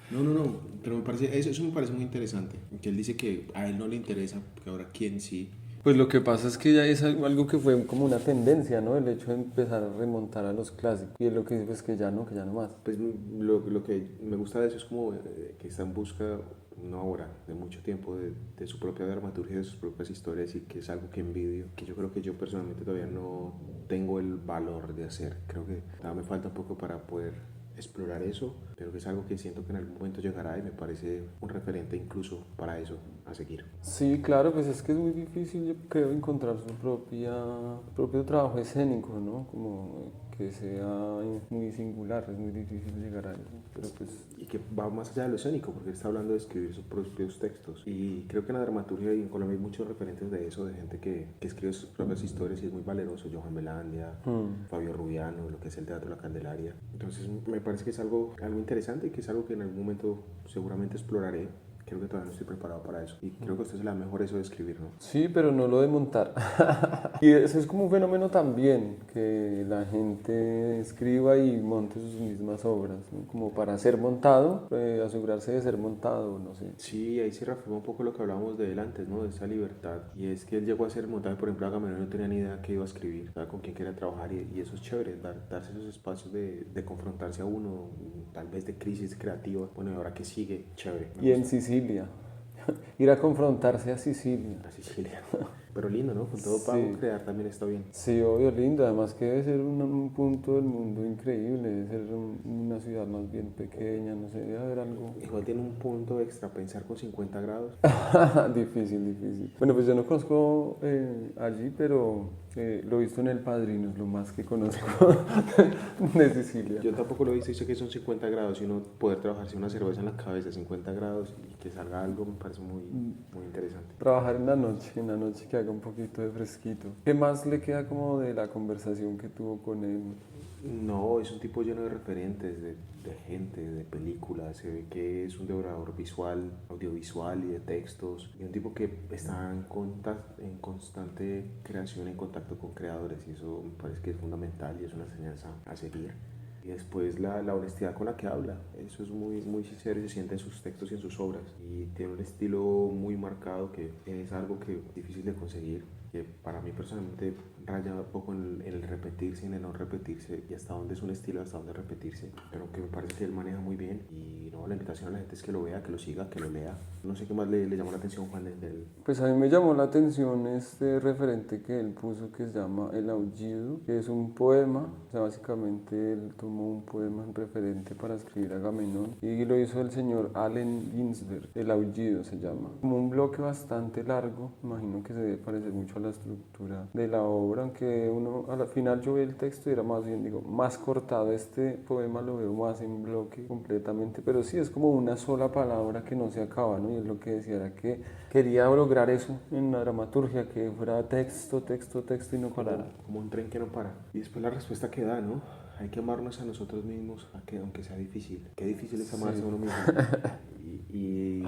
No, pero me parece, eso me parece muy interesante, que él dice que a él no le interesa, que ahora quién sí. Pues lo que pasa es que ya es algo que fue como una tendencia, ¿no? El hecho de empezar a remontar a los clásicos. Y es lo que dice, pues que ya no más. Pues lo que me gusta de eso es como que está en busca una obra de mucho tiempo de su propia dramaturgia, de sus propias historias, y que es algo que envidio, que yo creo que yo personalmente todavía no tengo el valor de hacer. Creo que todavía me falta un poco para poder explorar eso, pero que es algo que siento que en algún momento llegará y me parece un referente incluso para eso a seguir. Sí, claro, pues es que es muy difícil, yo creo, encontrar su propio trabajo escénico, ¿no? Como que sea muy singular, es muy difícil llegar a eso, pero pues... Y que va más allá de lo escénico, porque él está hablando de escribir sus propios textos. Y creo que en la dramaturgia y en Colombia hay muchos referentes de eso, de gente que escribe sus propias historias y es muy valeroso. Johan Melandia, Fabio Rubiano, lo que es el Teatro La Candelaria. Entonces me parece que es algo interesante y que es algo que en algún momento seguramente exploraré. Creo que todavía no estoy preparado para eso. Y creo que a usted se le da mejor eso de escribir, ¿no? Sí, pero no lo de montar. Y eso es como un fenómeno también, que la gente escriba y monte sus mismas obras, ¿no? Como para ser montado, asegurarse de ser montado, no sé. Sí, ahí se reafirma un poco lo que hablábamos de él antes, ¿no? De esa libertad. Y es que él llegó a ser montado, por ejemplo, Agamenón no tenía ni idea que iba a escribir, ¿sabes? Con quién quería trabajar, y eso es chévere, darse esos espacios de confrontarse a uno, tal vez de crisis creativa. Bueno, y ahora que sigue, chévere. Y en Sicilia, ir a confrontarse a Sicilia. A Sicilia. Pero lindo, ¿no? Con todo pago, Sí. crear también está bien. Sí, obvio, lindo. Además que debe ser un punto del mundo increíble, debe ser una ciudad más bien pequeña, no sé, debe haber algo... Igual tiene un punto extra, pensar con 50 grados. Difícil. Bueno, pues yo no conozco allí, pero lo he visto en El Padrino, es lo más que conozco de Sicilia. Yo tampoco lo he visto y sé que son 50 grados, y uno poder trabajarse una cerveza en la cabeza a 50 grados y que salga algo me parece muy interesante. Trabajar en la noche que haga un poquito de fresquito. ¿Qué más le queda como de la conversación que tuvo con él? No, es un tipo lleno de referentes, de gente, de películas. Se ve que es un devorador visual, audiovisual y de textos. Y un tipo que está en constante creación, en contacto con creadores. Y eso me parece que es fundamental y es una enseñanza a seguir. Y después la honestidad con la que habla. Eso es muy sincero y se siente en sus textos y en sus obras. Y tiene un estilo muy marcado que es algo que es difícil de conseguir, que para mí personalmente raya un poco en el repetirse y en el no repetirse, y hasta dónde es un estilo, hasta dónde repetirse, pero que me parece que él maneja muy bien. Y no, la invitación a la gente es que lo vea, que lo siga, que lo lea. No sé qué más le llamó la atención, Juan, del... Pues a mí me llamó la atención este referente que él puso que se llama El Aullido, que es un poema. O sea, básicamente él tomó un poema en referente para escribir Agamenón y lo hizo el señor Allen Ginsberg. El Aullido se llama. Como un bloque bastante largo, imagino que se debe parecer mucho a la estructura de la obra, aunque uno al final yo vi el texto y era más bien, digo, más cortado. Este poema lo veo más en bloque completamente, pero sí es como una sola palabra que no se acaba, ¿no? Y es lo que decía, era que quería lograr eso en la dramaturgia, que fuera texto y no parara. Como un tren que no para. Y después la respuesta que da, ¿no? Hay que amarnos a nosotros mismos, aunque sea difícil. Qué difícil es amarse a uno mismo. Y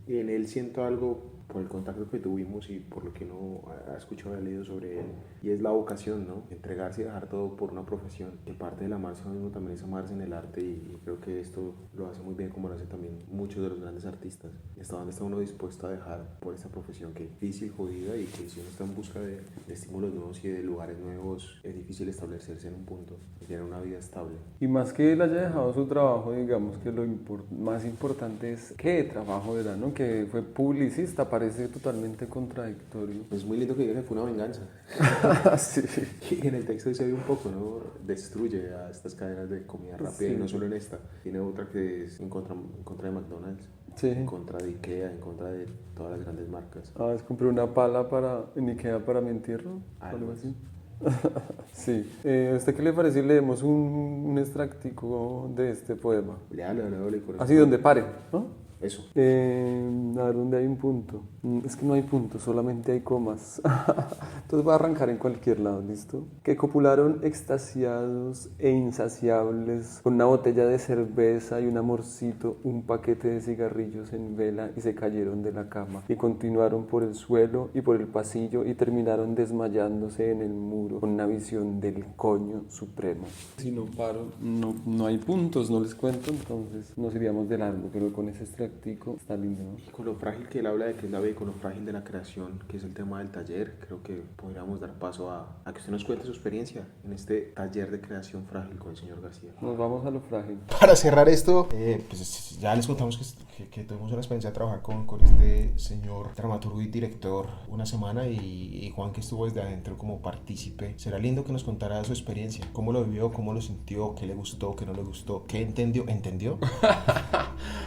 en él siento algo por el contacto que tuvimos y por lo que uno ha escuchado y ha leído sobre él, y es la vocación, ¿no? Entregarse y dejar todo por una profesión, que parte del amarse a uno mismo también es amarse en el arte, y creo que esto lo hace muy bien, como lo hace también muchos de los grandes artistas. ¿Hasta dónde está uno dispuesto a dejar por esta profesión que es difícil, jodida, y que si uno está en busca de estímulos nuevos y de lugares nuevos, es difícil establecerse en un punto y tener una vida estable? Y más que él haya dejado su trabajo, digamos que lo más importante es qué trabajo era, ¿no? Que fue publicista, parece totalmente contradictorio. Es muy lindo que diga que fue una venganza. Sí. Y en el texto se ve un poco, ¿no? Destruye a estas cadenas de comida rápida, Sí. y no solo en esta. Tiene otra que es en contra de McDonald's, Sí. en contra de Ikea, en contra de todas las grandes marcas. Ah, es compré una pala en Ikea para mi entierro, algo así. Sí. ¿A usted qué le parece si leemos un extractico de este poema? Léalo, y con eso. Así donde pare, ¿no? Eso. A ver, ¿dónde hay un punto? Es que no hay puntos, solamente hay comas. Entonces voy a arrancar en cualquier lado, ¿listo? Que copularon extasiados e insaciables con una botella de cerveza y un amorcito, un paquete de cigarrillos en vela y se cayeron de la cama y continuaron por el suelo y por el pasillo y terminaron desmayándose en el muro con una visión del coño supremo. Si no paro, no hay puntos, no les cuento, entonces nos iríamos de largo, pero con ese extractico está lindo, ¿no? Y con lo frágil que él habla de que es la vida, con lo frágil de la creación, que es el tema del taller, creo que podríamos dar paso a que usted nos cuente su experiencia en este taller de creación frágil con el señor García. Nos vamos a lo frágil. Para cerrar esto, pues ya les contamos que tuvimos una experiencia de trabajar con este señor dramaturgo y director una semana, y Juan, que estuvo desde adentro como partícipe. Será lindo que nos contara su experiencia, cómo lo vivió, cómo lo sintió, qué le gustó, qué no le gustó, qué entendió.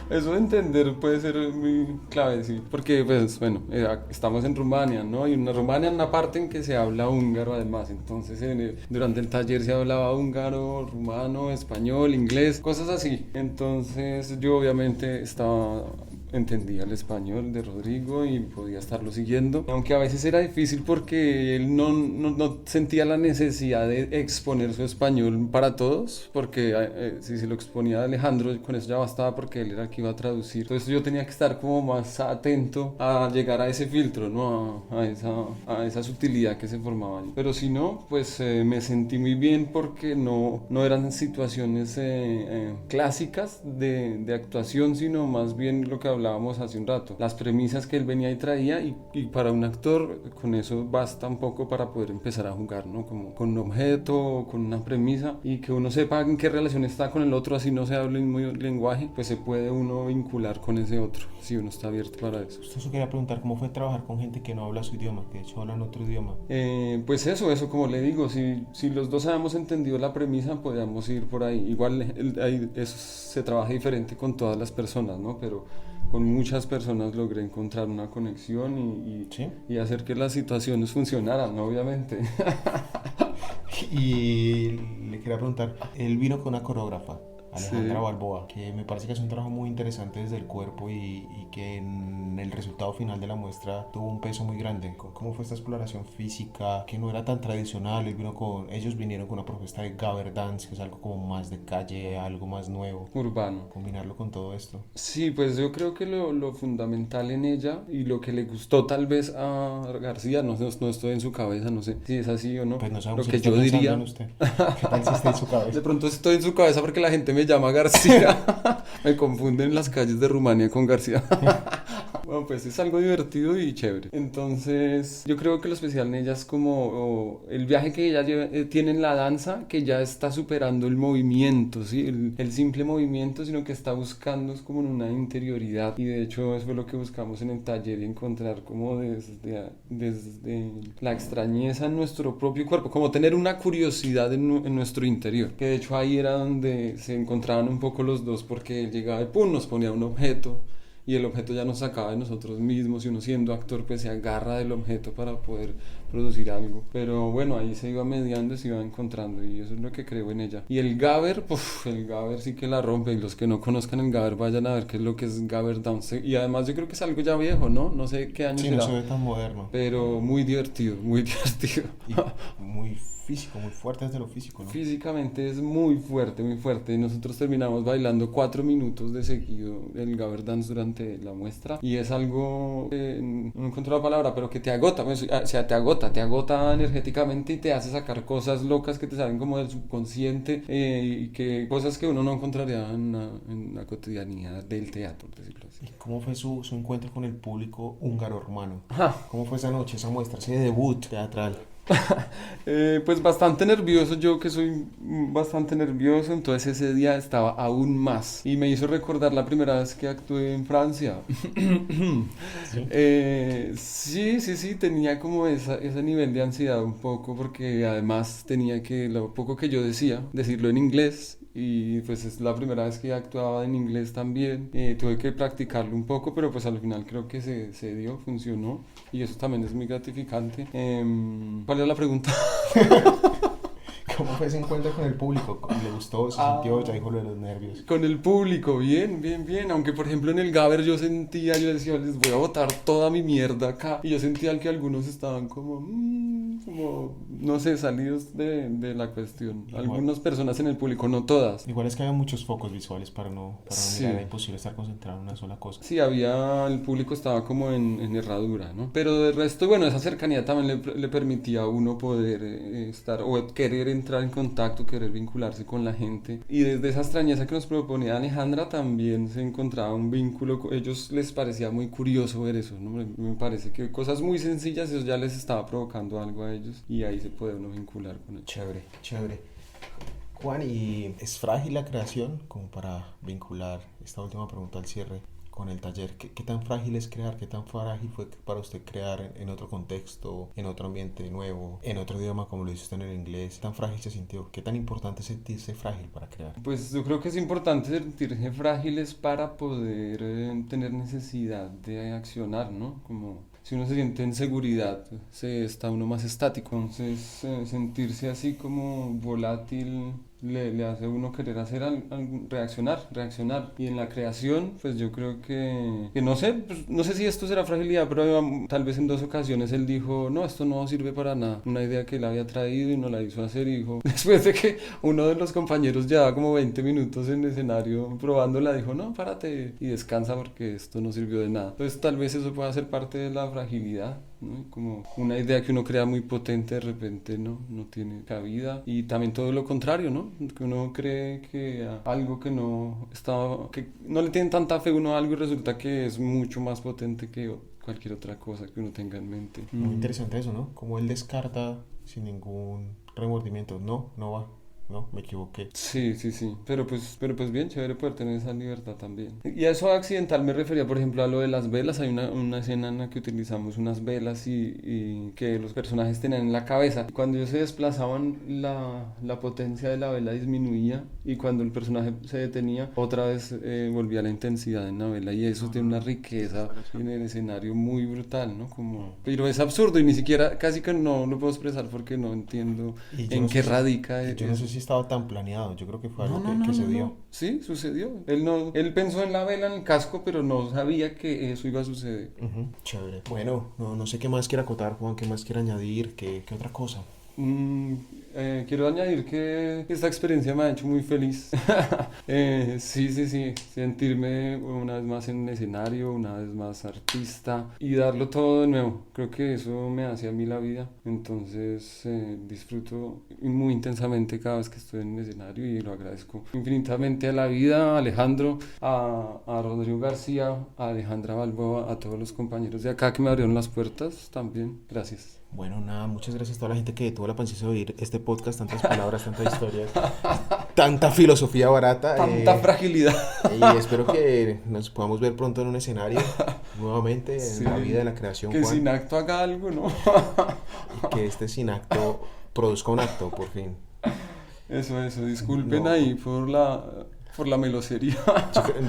Eso de entender puede ser muy clave, sí, porque pues bueno, estamos en Rumania, ¿no? Y en Rumania hay una parte en que se habla húngaro además, entonces durante el taller se hablaba húngaro, rumano, español, inglés, cosas así. Entonces yo obviamente entendía el español de Rodrigo y podía estarlo siguiendo, aunque a veces era difícil porque él no sentía la necesidad de exponer su español para todos, porque si se lo exponía a Alejandro, con eso ya bastaba porque él era el que iba a traducir. Entonces yo tenía que estar como más atento a llegar a ese filtro, ¿no? A esa sutilidad que se formaba allí. Pero si no, pues me sentí muy bien porque no eran situaciones clásicas de actuación, sino más bien lo que hablábamos hace un rato, las premisas que él venía y traía, y para un actor con eso basta un poco para poder empezar a jugar, ¿no? Como con un objeto, con una premisa, y que uno sepa en qué relación está con el otro, así no se hable el mismo lenguaje, pues se puede uno vincular con ese otro, si uno está abierto para eso. Usted se quería preguntar cómo fue trabajar con gente que no habla su idioma, que de hecho hablan otro idioma. Pues eso como le digo, si los dos habíamos entendido la premisa, podíamos ir por ahí. Igual eso se trabaja diferente con todas las personas, ¿no? Pero con muchas personas logré encontrar una conexión ¿Sí? y hacer que las situaciones funcionaran, ¿no? Obviamente. Y le quería preguntar, él vino con una coreógrafa, Alejandra Sí. Balboa, que me parece que es un trabajo muy interesante desde el cuerpo, y que en el resultado final de la muestra tuvo un peso muy grande. ¿Cómo fue esta exploración física, que no era tan tradicional? Ellos vinieron con una propuesta de Gabber Dance, que es algo como más de calle, algo más nuevo. Urbano. Combinarlo con todo esto. Sí, pues yo creo que lo fundamental en ella y lo que le gustó tal vez a García, no estoy en su cabeza, no sé si es así o no, Pues no lo sabemos que si yo está pensando diría, en usted. ¿Qué tal si está en su cabeza? de pronto estoy en su cabeza porque la gente me llama García, me confunden las calles de Rumania con García. Bueno, pues es algo divertido y chévere. Entonces, yo creo que lo especial en ella es como el viaje que ella tiene en la danza, que ya está superando el movimiento, ¿sí? El simple movimiento, sino que está buscando es como una interioridad. Y de hecho, eso fue lo que buscamos en el taller, y encontrar como desde la extrañeza en nuestro propio cuerpo, como tener una curiosidad en nuestro interior. Que de hecho ahí era donde se encontraban un poco los dos, porque él llegaba y pum, nos ponía un objeto, y el objeto ya nos sacaba de nosotros mismos, y uno siendo actor pues se agarra del objeto para poder producir algo. Pero bueno, ahí se iba mediando y se iba encontrando, y eso es lo que creo en ella. Y el Gabber sí que la rompe, y los que no conozcan el Gabber vayan a ver qué es lo que es Gabber Dance. Y además yo creo que es algo ya viejo, ¿no? No sé qué año Sí, será, no se ve tan moderno. pero muy divertido, muy divertido. Y muy físico, muy fuerte desde lo físico, ¿no? Físicamente es muy fuerte, muy fuerte. Y nosotros terminamos bailando 4 minutos de seguido el Gabber Dance durante la muestra. Y es algo, no encuentro la palabra, pero que te agota. Pues, o sea, te agota energéticamente, y te hace sacar cosas locas que te salen como del subconsciente, y que cosas que uno no encontraría en la cotidianidad del teatro, por decirlo así. ¿Y cómo fue su encuentro con el público húngaro-rumano? Ajá. ¿Cómo fue esa noche, esa muestra, ese debut teatral? Pues bastante nervioso, yo que soy bastante nervioso, entonces ese día estaba aún más y me hizo recordar la primera vez que actué en Francia. Sí, tenía como ese nivel de ansiedad un poco porque además tenía que, lo poco que yo decía, decirlo en inglés. Y pues es la primera vez que actuaba en inglés también. Tuve que practicarlo un poco, pero pues al final creo que se dio, funcionó. Y eso también es muy gratificante. ¿Cuál es la pregunta? ¿Cómo fue ese encuentro con el público? ¿Le gustó? ¿Se sintió? Ya dijo lo de los nervios. Con el público, bien. Aunque por ejemplo en el Gaber yo decía, les voy a botar toda mi mierda acá. Y yo sentía que algunos estaban como, no sé, salidos de la cuestión. Igual. Algunas personas en el público, no todas. Igual es que había muchos focos visuales para no Sí. mirar, era imposible estar concentrado en una sola cosa. Sí, el público estaba como en herradura, ¿no? Pero de resto, bueno, esa cercanía también le permitía a uno poder estar o querer entrar en contacto, querer vincularse con la gente. Y desde esa extrañeza que nos proponía Alejandra también se encontraba un vínculo. Ellos les parecía muy curioso ver eso, ¿no? Me parece que cosas muy sencillas, eso ya les estaba provocando algo a ellos y ahí se puede uno vincular con ellos. Chévere. Juan, ¿y es frágil la creación? Como para vincular esta última pregunta al cierre con el taller. ¿Qué tan frágil es crear? ¿Qué tan frágil fue para usted crear en otro contexto, en otro ambiente nuevo, en otro idioma como lo hizo usted en el inglés? ¿Qué tan frágil se sintió? ¿Qué tan importante es sentirse frágil para crear? Pues yo creo que es importante sentirse frágiles para poder tener necesidad de accionar, ¿no? Como si uno se siente en seguridad, está uno más estático. Entonces sentirse así como volátil le hace a uno querer hacer reaccionar. Y en la creación, pues yo creo que no sé, pues, no sé si esto será fragilidad, pero tal vez en 2 ocasiones él dijo, no, esto no sirve para nada. Una idea que él había traído y no la hizo hacer y dijo, después de que uno de los compañeros llevaba como 20 minutos en el escenario probándola, dijo, no, párate y descansa porque esto no sirvió de nada. Entonces tal vez eso pueda ser parte de la fragilidad, ¿no? Como una idea que uno crea muy potente de repente no tiene cabida, y también todo lo contrario, ¿no? Que uno cree que algo que no le tiene tanta fe uno a algo y resulta que es mucho más potente que cualquier otra cosa que uno tenga en mente. Muy interesante eso, ¿no? Como él descarta sin ningún remordimiento, no va. No, me equivoqué. Sí. Pero pues bien, chévere poder tener esa libertad también. Y a eso accidental me refería, por ejemplo, a lo de las velas. Hay una escena en la que utilizamos unas velas y que los personajes tenían en la cabeza. Cuando ellos se desplazaban, la potencia de la vela disminuía, y cuando el personaje se detenía, otra vez volvía la intensidad en la vela, y eso tiene una riqueza en el escenario muy brutal, ¿no? Pero es absurdo y ni siquiera, casi que no lo puedo expresar porque no entiendo en qué radica. Yo no sé si estaba tan planeado, yo creo que fue algo que se dio. Sí, sucedió. Él pensó en la vela, en el casco, pero no sabía que eso iba a suceder. Chévere. Bueno, no sé qué más quiere acotar, Juan, qué más quiere añadir, qué otra cosa. Quiero añadir que esta experiencia me ha hecho muy feliz. Sí, sentirme una vez más en el escenario, una vez más artista y darlo todo de nuevo. Creo que eso me hace a mí la vida. Entonces disfruto muy intensamente cada vez que estoy en el escenario y lo agradezco infinitamente a la vida, a Alejandro, a Rodrigo García, a Alejandra Balboa, a todos los compañeros de acá que me abrieron las puertas también. Gracias. Bueno, nada, muchas gracias a toda la gente que tuvo la paciencia de oír este podcast, tantas palabras, tantas historias, tanta filosofía barata. Tanta fragilidad. Y espero que nos podamos ver pronto en un escenario, nuevamente, en la vida de la creación, que Juan. Sin Acto haga algo, ¿no? Y que este Sin Acto produzca un acto, por fin. Eso, disculpen ahí por la melosería.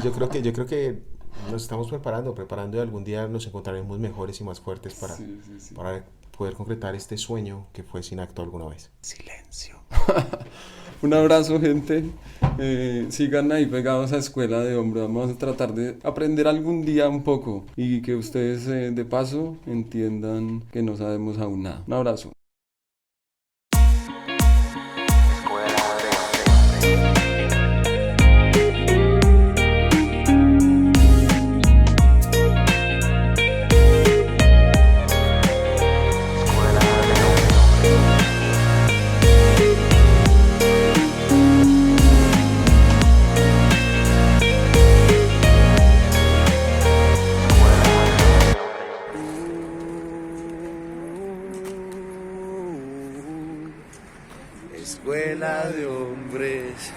Yo creo que nos estamos preparando y algún día nos encontraremos mejores y más fuertes para poder concretar este sueño que fue Sin Acto alguna vez. Silencio. Un abrazo, gente. Sigan ahí pegados a Escuela de Hombres. Vamos a tratar de aprender algún día un poco y que ustedes de paso entiendan que no sabemos aún nada. Un abrazo. hombres.